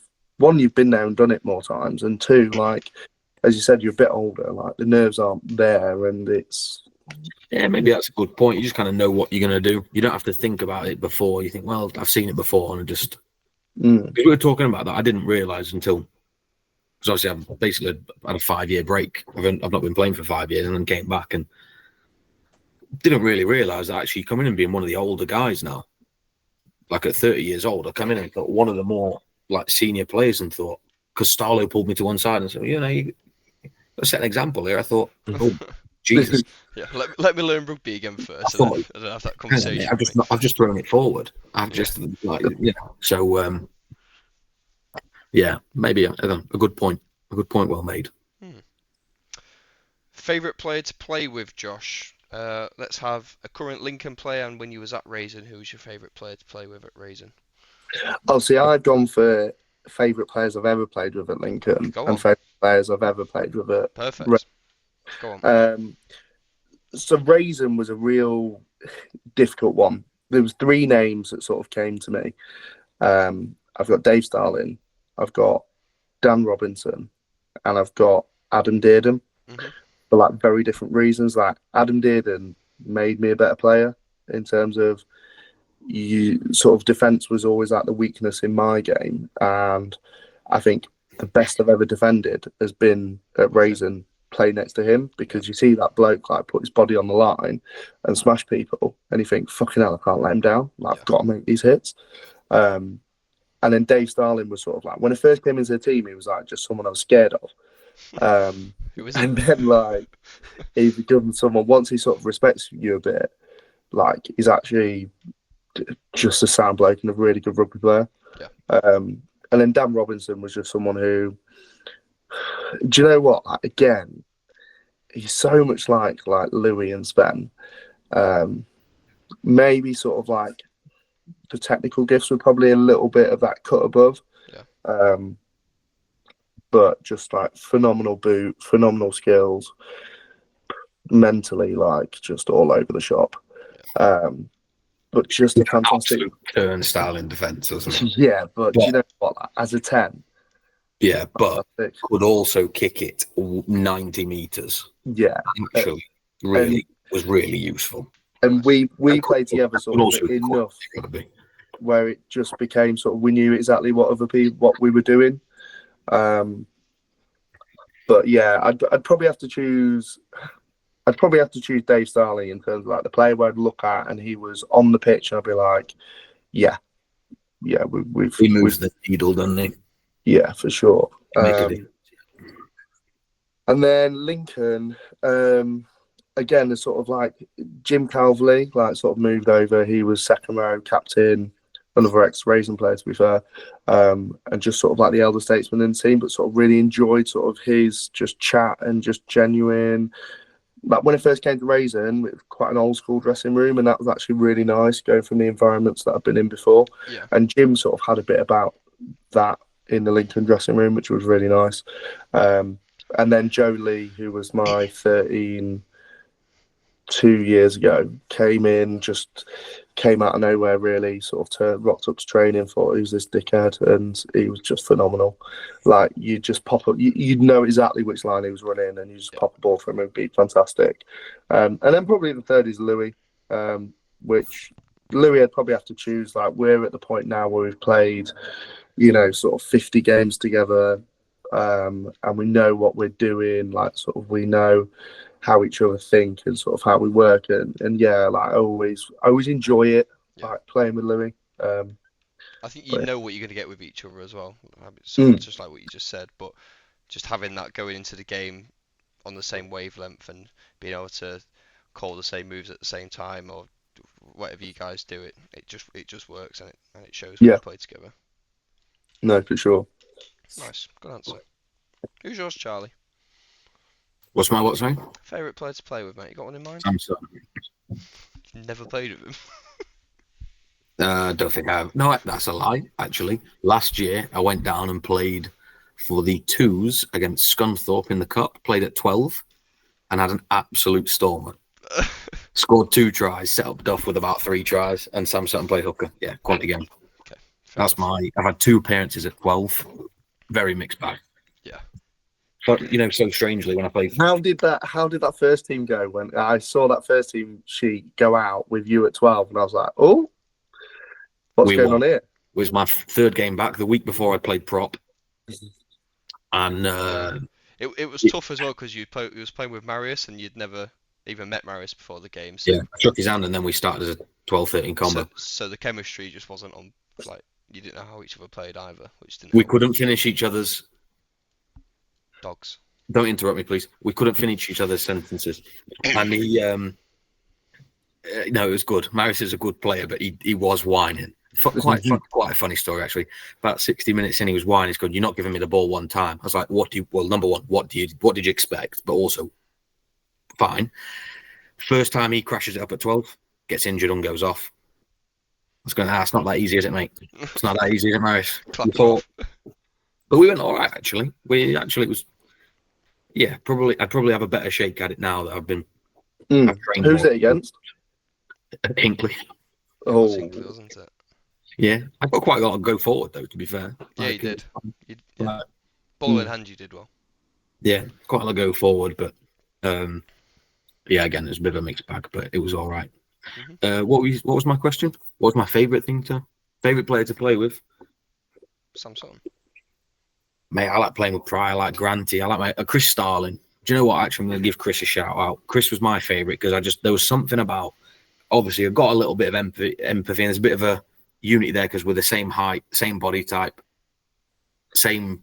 Speaker 3: been there and done it more times, and 2, like as you said, you're a bit older. Like the nerves aren't there, and it's.
Speaker 2: Yeah, maybe that's a good point. You just kind of know what you're going to do. You don't have to think about it before. You think, well, I've seen it before, and just. Because we were talking about that, I didn't realise until. Because obviously, I've basically had a 5-year break. I've not been playing for 5 years, and then came back and didn't really realise that actually coming and being one of the older guys now. Like at 30 years old, I come in and thought one of the more like senior players, and thought because Starlo pulled me to one side and said, you set an example here. I thought, oh. Jesus.
Speaker 1: Yeah, let me learn rugby again first, and then have that conversation.
Speaker 2: I've just thrown it forward. So maybe a good point. A good point, well made.
Speaker 1: Favorite player to play with, Josh? Let's have a current Lincoln player, and when you was at Rasen, who was your favorite player to play with at Rasen?
Speaker 3: Oh, see, I've gone for favorite players I've ever played with at Lincoln, and favorite players I've ever played with at.
Speaker 1: Perfect. Go on.
Speaker 3: So Rasen was a real difficult one. There was 3 names that sort of came to me. I've got Dave Starling, I've got Dan Robinson, and I've got Adam Dearden. For like very different reasons. Like Adam Dearden made me a better player in terms of defense was always like the weakness in my game, and I think the best I've ever defended has been at Rasen. Play next to him, because you see that bloke like put his body on the line and smash people, and you think, fucking hell, I can't let him down. Like, I've got to make these hits. And then Dave Starling was sort of like, when I first came into the team, he was like just someone I was scared of. And then like he becomes someone, once he sort of respects you a bit, like he's actually just a sound bloke and a really good rugby player. And then Dan Robinson was just someone who. Do you know what? Like, again, he's so much like Louis and Sven. Maybe sort of like the technical gifts were probably a little bit of that cut above.
Speaker 1: Yeah.
Speaker 3: But just like phenomenal boot, phenomenal skills, mentally like just all over the shop. But just a fantastic
Speaker 2: absolute turnstile in defence, wasn't it?
Speaker 3: Yeah, but do you know what? As a 10,
Speaker 2: Yeah, but
Speaker 3: fantastic.
Speaker 2: could also kick it 90 meters.
Speaker 3: Yeah,
Speaker 2: Actually, really was really useful.
Speaker 3: and we
Speaker 2: And
Speaker 3: played together sort of
Speaker 2: also
Speaker 3: enough
Speaker 2: gotta be.
Speaker 3: where it just became sort of we knew exactly what other people what we were doing. But yeah, I'd probably have to choose. I'd probably have to choose Dave Starling in terms of like the player where I'd look at and he was on the pitch and I'd be like, yeah,
Speaker 2: He moves the needle, doesn't he?
Speaker 3: Yeah, for sure.
Speaker 2: Make a difference.
Speaker 3: And then Lincoln, again, is sort of like Jim Calverley, like sort of moved over. He was second row captain, another ex-Rasen player to be fair, and just sort of like the elder statesman in the team, but sort of really enjoyed sort of his just chat and just genuine. Like when it first came to Rasen, it was quite an old school dressing room, and that was actually really nice going from the environments that I've been in before.
Speaker 1: Yeah.
Speaker 3: And Jim sort of had a bit about that in the Lincoln dressing room, which was really nice. And then Joe Lee, who was my 13 2 years ago, came out of nowhere, really sort of rocked up to training, thought he was this dickhead, and he was just phenomenal. Like you just pop up, you'd know exactly which line he was running, and you just pop a ball for him and be fantastic. And then probably the third is Louis, which Louis I'd probably have to choose. Like we're at the point now where we've played, sort of 50 games together, and we know what we're doing. Like sort of we know how each other think and sort of how we work, and yeah, like I always enjoy it, like playing with Louis.
Speaker 1: I think you know what you're going to get with each other as well. So just like what you just said, but just having that going into the game on the same wavelength and being able to call the same moves at the same time or whatever you guys do, it just works and it shows when you play together.
Speaker 3: No, for sure.
Speaker 1: Nice, good answer. Who's yours, Charlie?
Speaker 2: What's my what, sorry?
Speaker 1: Favourite player to play with, mate? You got one in mind?
Speaker 2: Samson.
Speaker 1: You've never played with him?
Speaker 2: Don't think I have. No, that's a lie, actually. Last year, I went down and played for the twos against Scunthorpe in the Cup, played at 12, and had an absolute stormer. Scored 2 tries, set up Duff with about 3 tries, and Sam Sutton played hooker. Yeah, quality game.
Speaker 1: Okay.
Speaker 2: That's I've had 2 appearances at 12. Very mixed bag.
Speaker 1: Yeah.
Speaker 2: But, so strangely, when I played...
Speaker 3: How did that first team go when I saw that first team sheet go out with you at 12, and I was like, oh, what's going on here?
Speaker 2: It was my 3rd game back, the week before I played prop. And...
Speaker 1: It was tough as well, because you was playing with Marius, and you'd never even met Marius before the game. So,
Speaker 2: yeah, I shook his hand, and then we started as a 12-13 combo.
Speaker 1: So the chemistry just wasn't on, like, you didn't know how each other played either, which didn't.
Speaker 2: We couldn't finish each other's...
Speaker 1: Dogs.
Speaker 2: Don't interrupt me, please. We couldn't finish each other's sentences. And he... no, it was good. Marius is a good player, but he was whining. Quite a funny story, actually. About 60 minutes in, he was whining. He's going, "You're not giving me the ball one time." I was like, number one, what did you expect? But also, fine. First time he crashes it up at 12, gets injured and goes off. I was going, it's not that easy, is it, mate? It's not that easy, is it, Marius? But we went all right, actually. It was, I'd probably have a better shake at it now that I've been. I've trained
Speaker 3: Who's
Speaker 2: more.
Speaker 3: it against?
Speaker 2: Hinkley.
Speaker 3: Oh,
Speaker 1: Hinkley, wasn't it?
Speaker 2: Yeah, I've got quite a lot to go forward, though, to be fair.
Speaker 1: Yeah, you did. Ball in hand, you did well.
Speaker 2: Yeah, quite a lot to go forward, but yeah, again, it was a bit of a mixed bag, but it was all right.
Speaker 1: Mm-hmm.
Speaker 2: What was my question? What was my favourite player to play with?
Speaker 1: Samson.
Speaker 2: Mate, I like playing with Pry. I like Granty. I like Chris Starling. Do you know what? Actually, I'm going to give Chris a shout out. Chris was my favourite because there was something about. Obviously, I've got a little bit of empathy, and there's a bit of a unity there because we're the same height, same body type, same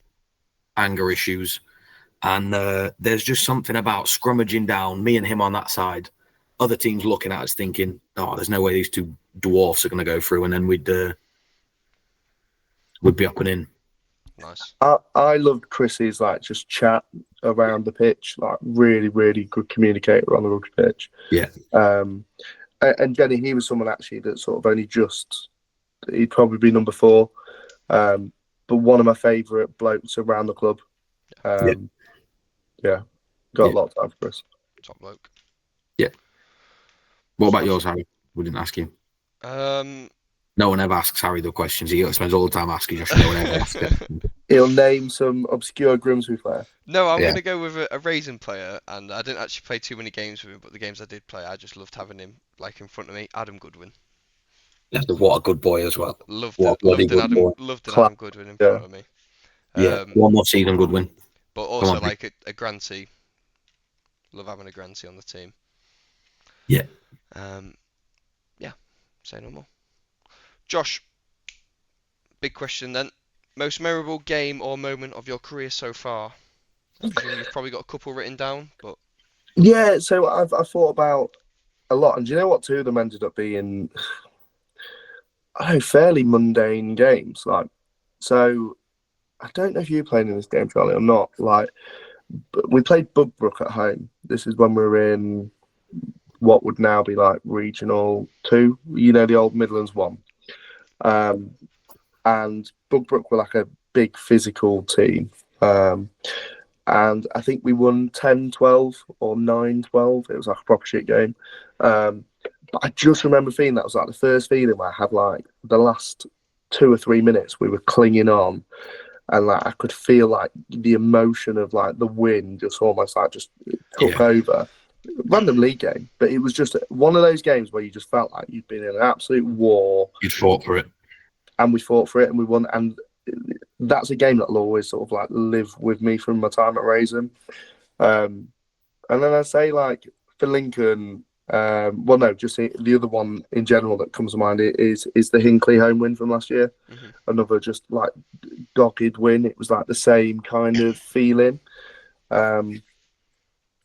Speaker 2: anger issues, and there's just something about scrummaging down me and him on that side. Other teams looking at us thinking, "Oh, there's no way these 2 dwarfs are going to go through," and then we'd be up and in.
Speaker 1: Nice.
Speaker 3: I loved Chris's like just chat around the pitch, like really, really good communicator on the rugby pitch.
Speaker 2: Yeah.
Speaker 3: And Jenny, he was someone actually that sort of only just he'd probably be number 4. But one of my favourite blokes around the club. Yeah, got a lot of time for Chris.
Speaker 1: Top bloke.
Speaker 2: Yeah. What about yours, Harry? We didn't ask you.
Speaker 1: No
Speaker 2: one ever asks Harry the questions. He spends all the time asking Josh. No one ever asks him.
Speaker 3: He'll name some obscure Grimsby player.
Speaker 1: No, I'm going to go with a Rasen player, and I didn't actually play too many games with him, but the games I did play, I just loved having him like in front of me. Adam Goodwin.
Speaker 2: What a good boy as well.
Speaker 1: Loved an Adam Goodwin in front of me.
Speaker 2: One more season, Goodwin.
Speaker 1: But also like a Granty. Love having a Granty on the team.
Speaker 2: Yeah.
Speaker 1: Say no more. Josh, big question then. Most memorable game or moment of your career so far? I presume you've probably got a couple written down, but
Speaker 3: yeah. So I've thought about a lot, and do you know what? 2 of them ended up being, fairly mundane games. Like, so I don't know if you played in this game, Charlie, or not. Like, but we played Bugbrook at home. This is when we were in what would now be like Regional 2, the old Midlands 1. And Bugbrook were like a big physical team. And I think we won 10-12 or 9-12. It was like a proper shit game. But I just remember feeling that was like the first feeling where I had like the last 2 or 3 minutes we were clinging on. And like I could feel like the emotion of like the win just almost like just took over. Random league game, but it was just one of those games where you just felt like you'd been in an absolute war.
Speaker 2: You'd fought for it,
Speaker 3: and we fought for it, and we won. And that's a game that'll always sort of like live with me from my time at Rasen. And then I say like for Lincoln, just the other one in general that comes to mind is the Hinckley home win from last year.
Speaker 1: Mm-hmm.
Speaker 3: Another just like dogged win. It was like the same kind of feeling.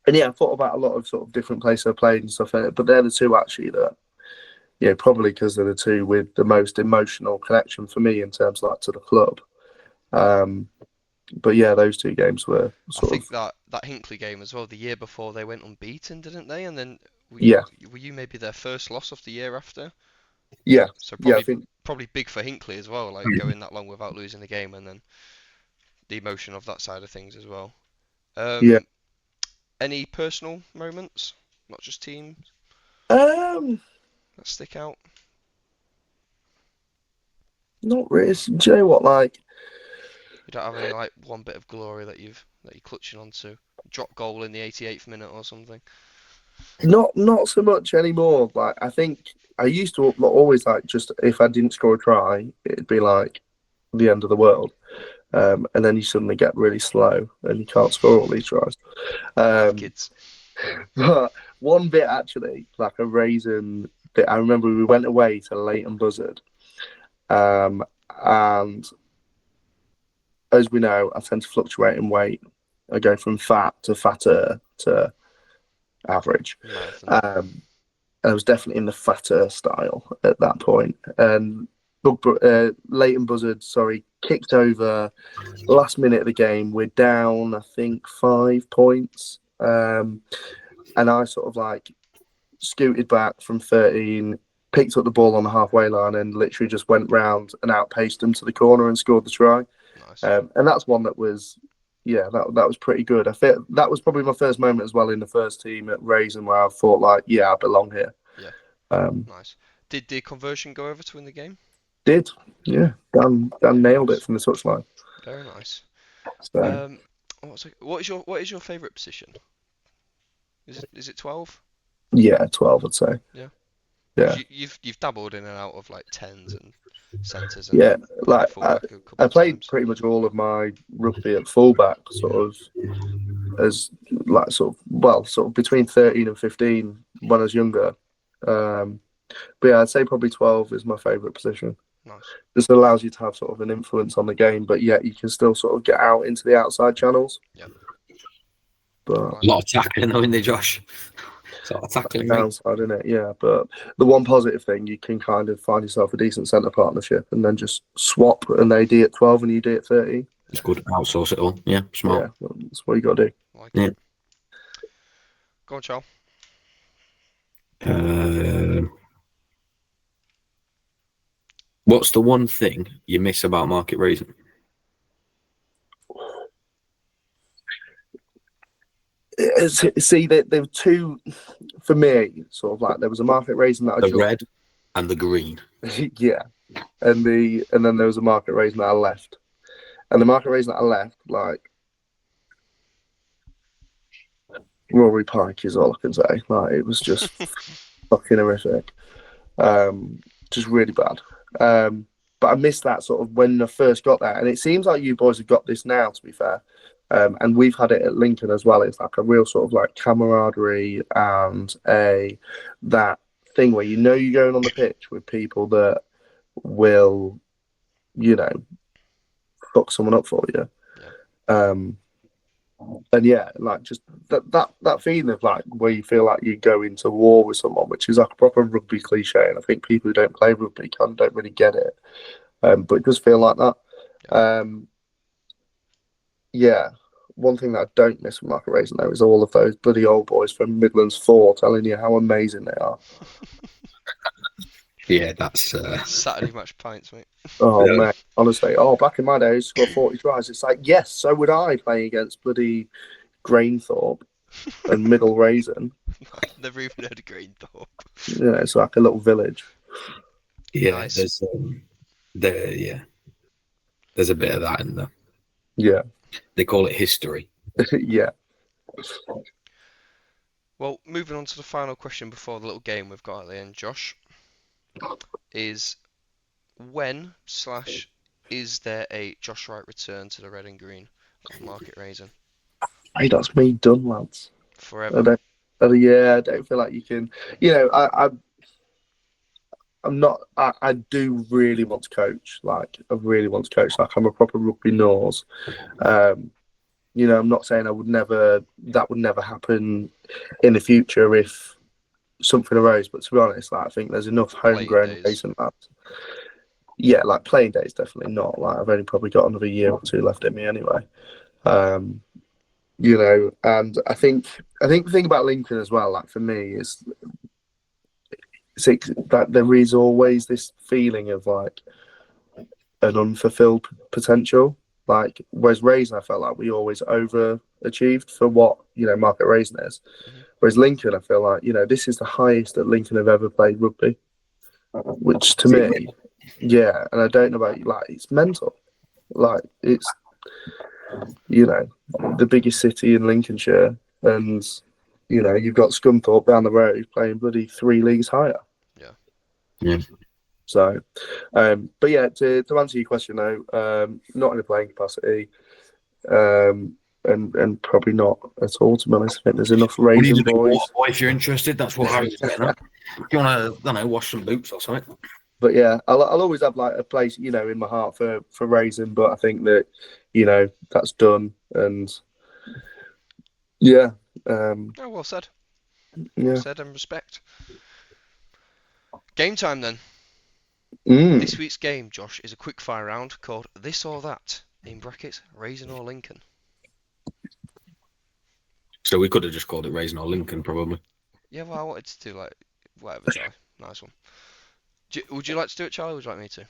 Speaker 3: And yeah, I thought about a lot of sort of different places I played and stuff, but they're the 2 actually that, probably because they're the 2 with the most emotional connection for me in terms of like to the club. But yeah, those 2 games were
Speaker 1: I think that Hinckley game as well, the year before they went unbeaten, didn't they? And then were you maybe their first loss of the year after?
Speaker 3: Yeah.
Speaker 1: So probably,
Speaker 3: I think
Speaker 1: probably big for Hinckley as well, like going that long without losing the game, and then the emotion of that side of things as well. Any personal moments, not just teams, that stick out?
Speaker 3: Not really. Do you know what? Like,
Speaker 1: you don't have any like one bit of glory that you're clutching onto, drop goal in the 88th minute or something.
Speaker 3: Not so much anymore. Like, I think I used to always like just if I didn't score a try, it'd be like the end of the world. And then you suddenly get really slow and you can't score all these tries.
Speaker 1: Kids.
Speaker 3: But one bit actually, like a Rasen bit, I remember we went away to Leighton Buzzard. And as we know, I tend to fluctuate in weight. I go from fat to fatter to average. And I was definitely in the fatter style at that point. And Leighton Buzzard, kicked over last minute of the game. We're down, I think, 5 points. And I sort of like scooted back from 13, picked up the ball on the halfway line and literally just went round and outpaced them to the corner and scored the try.
Speaker 1: Nice.
Speaker 3: And that's one that was, that was pretty good. I think that was probably my first moment as well in the first team at Rasen where I thought like, I belong here.
Speaker 1: Yeah. Nice. Did the conversion go over to win the game?
Speaker 3: Did. Yeah. Dan nailed it from the touchline.
Speaker 1: Very nice.
Speaker 3: So.
Speaker 1: What is your favourite position? Is it 12?
Speaker 3: Yeah, 12 I'd say.
Speaker 1: Yeah.
Speaker 3: Yeah.
Speaker 1: You've dabbled in and out of like 10s and centres.
Speaker 3: Yeah, like I played pretty much all of my rugby at fullback, sort of between 13 and 15 when I was younger. But yeah, I'd say probably 12 is my favourite position.
Speaker 1: Nice.
Speaker 3: This allows you to have sort of an influence on the game, but yet you can still sort of get out into the outside channels.
Speaker 1: Yeah.
Speaker 3: But
Speaker 2: a lot of tackling, though, isn't there, Josh? Sort of tackling
Speaker 3: downside, isn't it? Yeah, but the one positive thing, you can kind of find yourself a decent centre partnership and then just swap, and they D at 12 and you D at 13.
Speaker 2: It's good. Outsource it all. Yeah, smart.
Speaker 3: Yeah, that's what you got to do.
Speaker 1: It. Go on, Charles.
Speaker 2: What's the one thing you miss about Market Rasen?
Speaker 3: See, there were two for me. Sort of like there was a Market Rasen that I
Speaker 2: The
Speaker 3: joined.
Speaker 2: red and the green.
Speaker 3: Yeah, and then there was a Market Rasen that I left, and the Market Rasen that I left, like Rory Pike is all I can say. Like it was just fucking horrific, just really bad. But I missed that sort of when I first got there, and it seems like you boys have got this now. To be fair, and we've had it at Lincoln as well. It's like a real sort of like camaraderie and that thing where you're going on the pitch with people that will, you know, fuck someone up for you.
Speaker 1: Yeah.
Speaker 3: And yeah, like just that feeling of like where you feel like you go into war with someone, which is like a proper rugby cliche, and I think people who don't play rugby don't really get it. But it does feel like that. Yeah. One thing that I don't miss from Market Racing though is all of those bloody old boys from Midlands 4 telling you how amazing they are.
Speaker 2: Yeah, that's
Speaker 1: Saturday match pints, mate.
Speaker 3: Oh
Speaker 2: Yeah.
Speaker 3: man, honestly, back in my days, score 40 tries. It's like, yes, so would I playing against bloody Grainthorpe and Middle Raisin.
Speaker 1: Never even heard of Greenthorpe.
Speaker 3: Yeah, it's like a little village.
Speaker 2: yeah.
Speaker 1: Nice.
Speaker 2: There's a bit of that in there.
Speaker 3: Yeah,
Speaker 2: They call it history.
Speaker 3: yeah.
Speaker 1: Well, moving on to the final question before the little game we've got at the end, Josh, is when/is there a Josh Wright return to the red and green of Market Raisin?
Speaker 3: Hey, that's me done, lads.
Speaker 1: Forever.
Speaker 3: I don't feel like you can. You know, I'm not. I do really want to coach. Like, I really want to coach. Like, I'm a proper rugby nose. You know, I'm not saying that would never happen in the future if something arose. But to be honest, like, I think there's enough homegrown racing lads. Yeah, like playing days, definitely not. Like, I've only probably got another year or two left in me anyway. You know, and I think the thing about Lincoln as well, like for me, is that there is always this feeling of like an unfulfilled potential. Like whereas Raisen, I felt like we always overachieved for what Market Raisen is.
Speaker 1: Mhm.
Speaker 3: Whereas Lincoln, I feel like this is the highest that Lincoln have ever played rugby, which to me, yeah. And I don't know about you, like it's mental. Like it's the biggest city in Lincolnshire, and you've got Scunthorpe down the road playing bloody 3 leagues higher.
Speaker 2: Yeah.
Speaker 3: So, but yeah, to answer your question though, not in a playing capacity, and probably not at all. To be honest, I think there's enough
Speaker 2: We need
Speaker 3: Raisen
Speaker 2: a big
Speaker 3: boys.
Speaker 2: water boy if you're interested. That's what Harry's getting at. Do you want to, I don't know, wash some boots or something?
Speaker 3: But yeah, I'll always have like a place, in my heart for Raisen. But I think that, that's done, and yeah,
Speaker 1: Oh, well said.
Speaker 3: yeah.
Speaker 1: Well said and respect. Game time then.
Speaker 3: Mm.
Speaker 1: This week's game, Josh, is a quick fire round called This or That, in brackets, Raisen or Lincoln.
Speaker 2: So we could have just called it Raisen or Lincoln, probably.
Speaker 1: Yeah, well, I wanted to do like whatever, Charlie. Nice one. Would you like to do it, Charlie? Or would you like me to?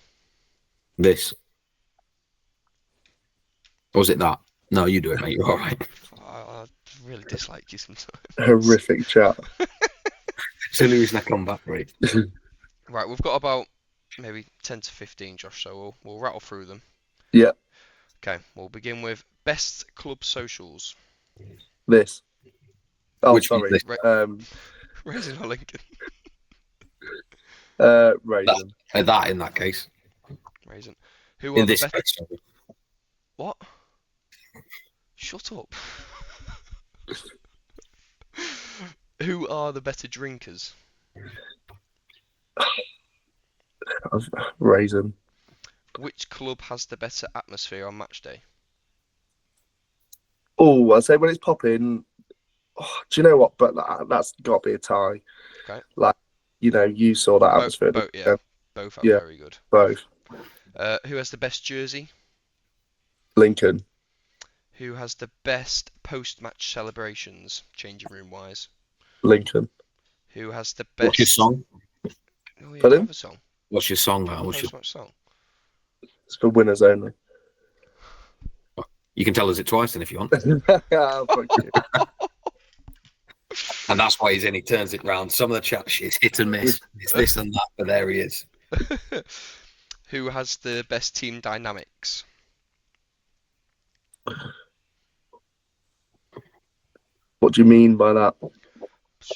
Speaker 2: This. Or was it that? No, you do it, mate. You're all right.
Speaker 1: I really dislike you sometimes.
Speaker 3: Horrific chat.
Speaker 2: It's the only reason I come back, right?
Speaker 1: Right, we've got about maybe 10 to 15, Josh, so we'll rattle through them.
Speaker 3: Yeah.
Speaker 1: Okay, we'll begin with best club socials.
Speaker 3: This. Oh,
Speaker 2: Which
Speaker 3: sorry.
Speaker 2: one's
Speaker 1: Raisen or Lincoln?
Speaker 3: Raisen.
Speaker 2: That in that case.
Speaker 1: Raisen. Who
Speaker 2: In
Speaker 1: are the
Speaker 2: this
Speaker 1: best?
Speaker 2: case, sorry.
Speaker 1: What? Shut up. Who are the better drinkers?
Speaker 3: Raisen.
Speaker 1: Which club has the better atmosphere on match day?
Speaker 3: Oh, I'd say when it's popping. Oh, do you know what? But that's got to be a tie.
Speaker 1: Okay.
Speaker 3: Like, you saw that atmosphere.
Speaker 1: Yeah, both are
Speaker 3: Yeah.
Speaker 1: very good.
Speaker 3: Both.
Speaker 1: Who has the best jersey?
Speaker 3: Lincoln.
Speaker 1: Who has the best post-match celebrations, changing room wise?
Speaker 3: Lincoln.
Speaker 1: Who has the best?
Speaker 2: What's your song?
Speaker 1: Oh, yeah,
Speaker 3: Pardon?
Speaker 1: have a song.
Speaker 2: What's your song,
Speaker 1: Do you
Speaker 2: man?
Speaker 1: have a post-match song?
Speaker 3: It's for winners only.
Speaker 2: You can tell us it twice then if you want.
Speaker 3: Fuck you.
Speaker 2: And that's why he's in. He turns it round. Some of the chat shit's hit and miss. It's this and that, but there he is.
Speaker 1: Who has the best team dynamics?
Speaker 3: What do you mean by that?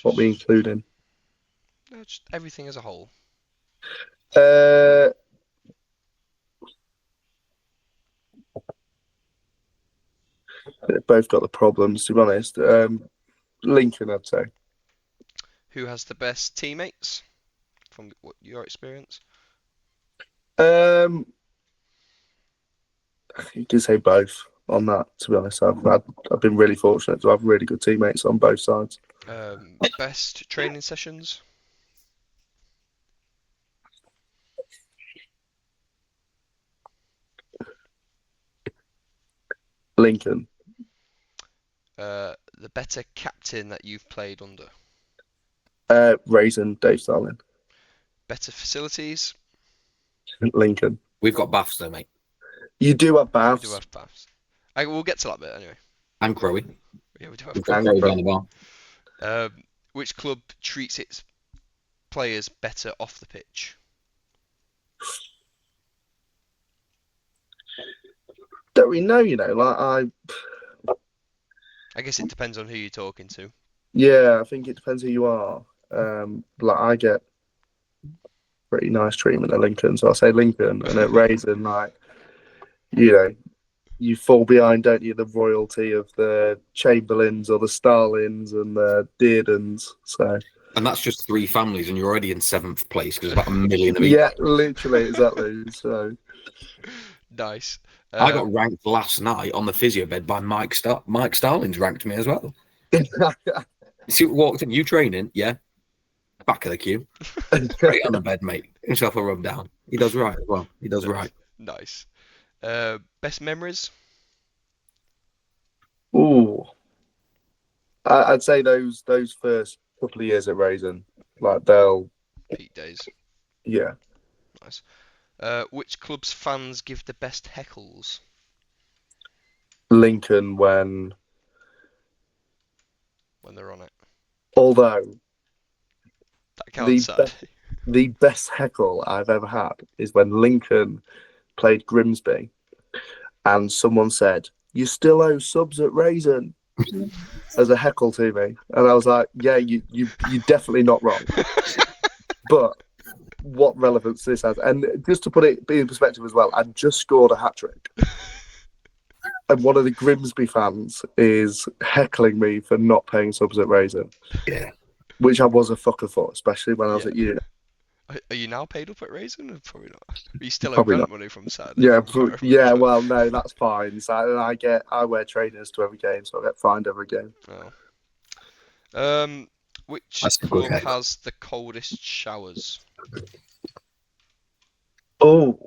Speaker 3: What we including?
Speaker 1: No, just everything as a whole.
Speaker 3: They've both got the problems, to be honest. Lincoln, I'd say.
Speaker 1: Who has the best teammates from your experience?
Speaker 3: You can say both on that, to be honest. I've been really fortunate to have really good teammates on both sides.
Speaker 1: Best training sessions?
Speaker 3: Lincoln.
Speaker 1: The better captain that you've played under?
Speaker 3: Rasen, Dave Starling.
Speaker 1: Better facilities?
Speaker 3: Lincoln.
Speaker 2: We've got baths though, mate.
Speaker 3: You do have
Speaker 1: We
Speaker 3: baths.
Speaker 1: do have baths. We'll get to that bit anyway.
Speaker 2: And Crowy.
Speaker 1: Yeah, we do have
Speaker 2: We've got
Speaker 3: Crowy.
Speaker 2: Crowy down the bar.
Speaker 1: Which club treats its players better off the pitch?
Speaker 3: Don't we know,
Speaker 1: I guess it depends on who you're talking to.
Speaker 3: Yeah, I think it depends who you are. I get pretty nice treatment at Lincoln, so I'll say Lincoln. And at Rasen, you fall behind, don't you, the royalty of the Chamberlains or the Starlins and the Deardens. So.
Speaker 2: And that's just 3 families, and you're already in 7th place because there's about 1 million of each.
Speaker 3: Yeah, literally, exactly. So.
Speaker 1: Nice.
Speaker 2: I got ranked last night on the physio bed by Mike Starling's ranked me as well. See, walked in, you training? Yeah. Back of the queue. Straight on the bed, mate. Himself a rub down. He does right as well. He does right.
Speaker 1: Nice. Best memories?
Speaker 3: Ooh. I'd say those first couple of years at Rasen, they'll.
Speaker 1: Peak days.
Speaker 3: Yeah.
Speaker 1: Nice. Which club's fans give the best heckles?
Speaker 3: Lincoln when
Speaker 1: When they're on it.
Speaker 3: Although
Speaker 1: That counts, sad.
Speaker 3: the best heckle I've ever had is when Lincoln played Grimsby and someone said, "You still owe subs at Rasen," as a heckle to me. And I was like, yeah, you're definitely not wrong. But what relevance this has? And just to put it in perspective as well, I just scored a hat-trick. And one of the Grimsby fans is heckling me for not paying subs at Rasen.
Speaker 2: Yeah.
Speaker 3: Which I was a fucker for, especially when I was at uni.
Speaker 1: Are you now paid up at Rasen? Probably not. Are you still owe
Speaker 3: Probably
Speaker 1: rent
Speaker 3: not.
Speaker 1: money from Saturday?
Speaker 3: Yeah. Well, no, that's fine. So I wear trainers to every game, so I get fined every game.
Speaker 1: Oh. Which
Speaker 2: That's
Speaker 1: club has the coldest showers?
Speaker 3: Oh.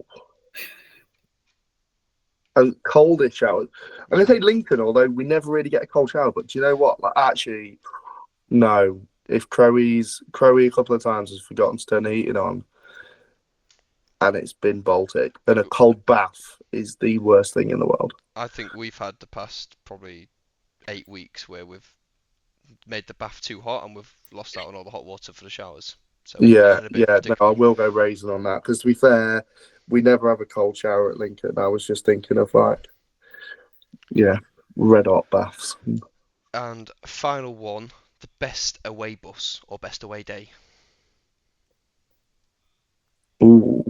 Speaker 3: And coldest showers. I'm going to say Lincoln, although we never really get a cold shower. But do you know what? Actually, no. If Crowy a couple of times has forgotten to turn the heating on, and it's been Baltic, then a cold bath is the worst thing in the world.
Speaker 1: I think we've had the past probably 8 weeks where we've made the bath too hot and we've lost out on all the hot water for the showers. So
Speaker 3: No, I will go Rasen on that, because to be fair, we never have a cold shower at Lincoln. I was just thinking of red hot baths.
Speaker 1: And final one, the best away bus or best away day.
Speaker 3: Ooh.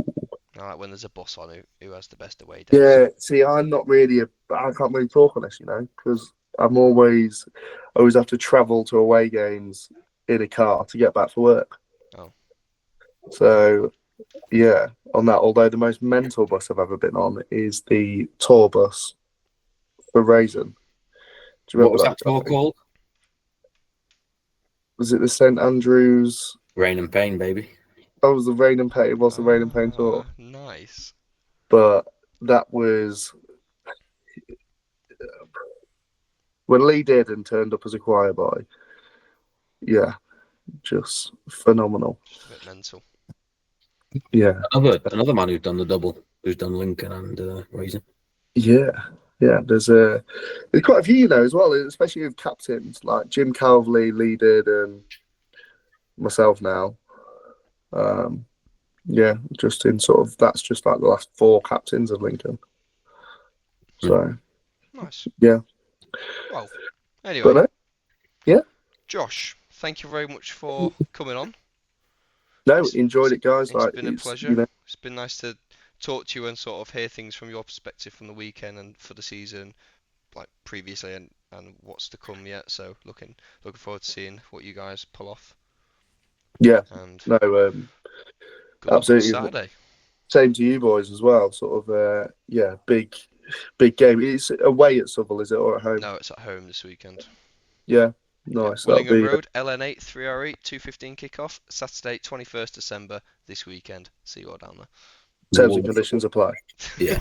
Speaker 1: Like when there's a bus on, who has the best away day?
Speaker 3: Yeah, see, I'm not really I can't really talk on this, because I'm always have to travel to away games in a car to get back for work.
Speaker 1: Oh.
Speaker 3: So, yeah, on that. Although the most mental bus I've ever been on is the tour bus for Rasen. Do you remember
Speaker 2: what was that tour called?
Speaker 3: Was it the St Andrews?
Speaker 2: Rain and Pain, baby.
Speaker 3: Oh, it was the Rain and Pain. It was the Rain and Pain tour.
Speaker 1: Nice.
Speaker 3: But that was when Lee did and turned up as a choir boy. Yeah, just phenomenal.
Speaker 1: Just a bit mental.
Speaker 3: Yeah,
Speaker 2: Another man who's done the double, who's done Lincoln and Rasen.
Speaker 3: yeah, yeah. There's quite a few, as well, especially with captains like Jim Calverley, leaded, and myself now. Yeah, just in sort of that's just like the last 4 captains of Lincoln. So
Speaker 1: Nice.
Speaker 3: yeah,
Speaker 1: Well,
Speaker 3: but
Speaker 1: anyway,
Speaker 3: yeah,
Speaker 1: Josh, thank you very much for coming on.
Speaker 3: no,
Speaker 1: It's,
Speaker 3: enjoyed it, guys.
Speaker 1: it's
Speaker 3: Like
Speaker 1: been a pleasure. It's been nice to talk to you and sort of hear things from your perspective from the weekend and for the season, like previously and what's to come yet. So looking forward to seeing what you guys pull off.
Speaker 3: yeah,
Speaker 1: And
Speaker 3: no,
Speaker 1: good luck on
Speaker 3: absolutely.
Speaker 1: Saturday.
Speaker 3: Same to you boys as well. Sort of, yeah, big game. It's away at Southall, is it, or at home?
Speaker 1: No, it's at home this weekend.
Speaker 3: Yeah,
Speaker 1: Yeah,
Speaker 3: nice. That'll
Speaker 1: Willingham
Speaker 3: be
Speaker 1: Road, LN8 3RE 2:15 kickoff Saturday 21st December this weekend. See you all down
Speaker 3: terms and conditions apply.
Speaker 2: Yeah.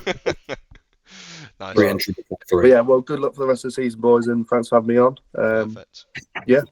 Speaker 1: Nice.
Speaker 2: Re-entry.
Speaker 3: But yeah, well, good luck for the rest of the season, boys, and thanks for having me on.
Speaker 1: Perfect.
Speaker 3: Yeah,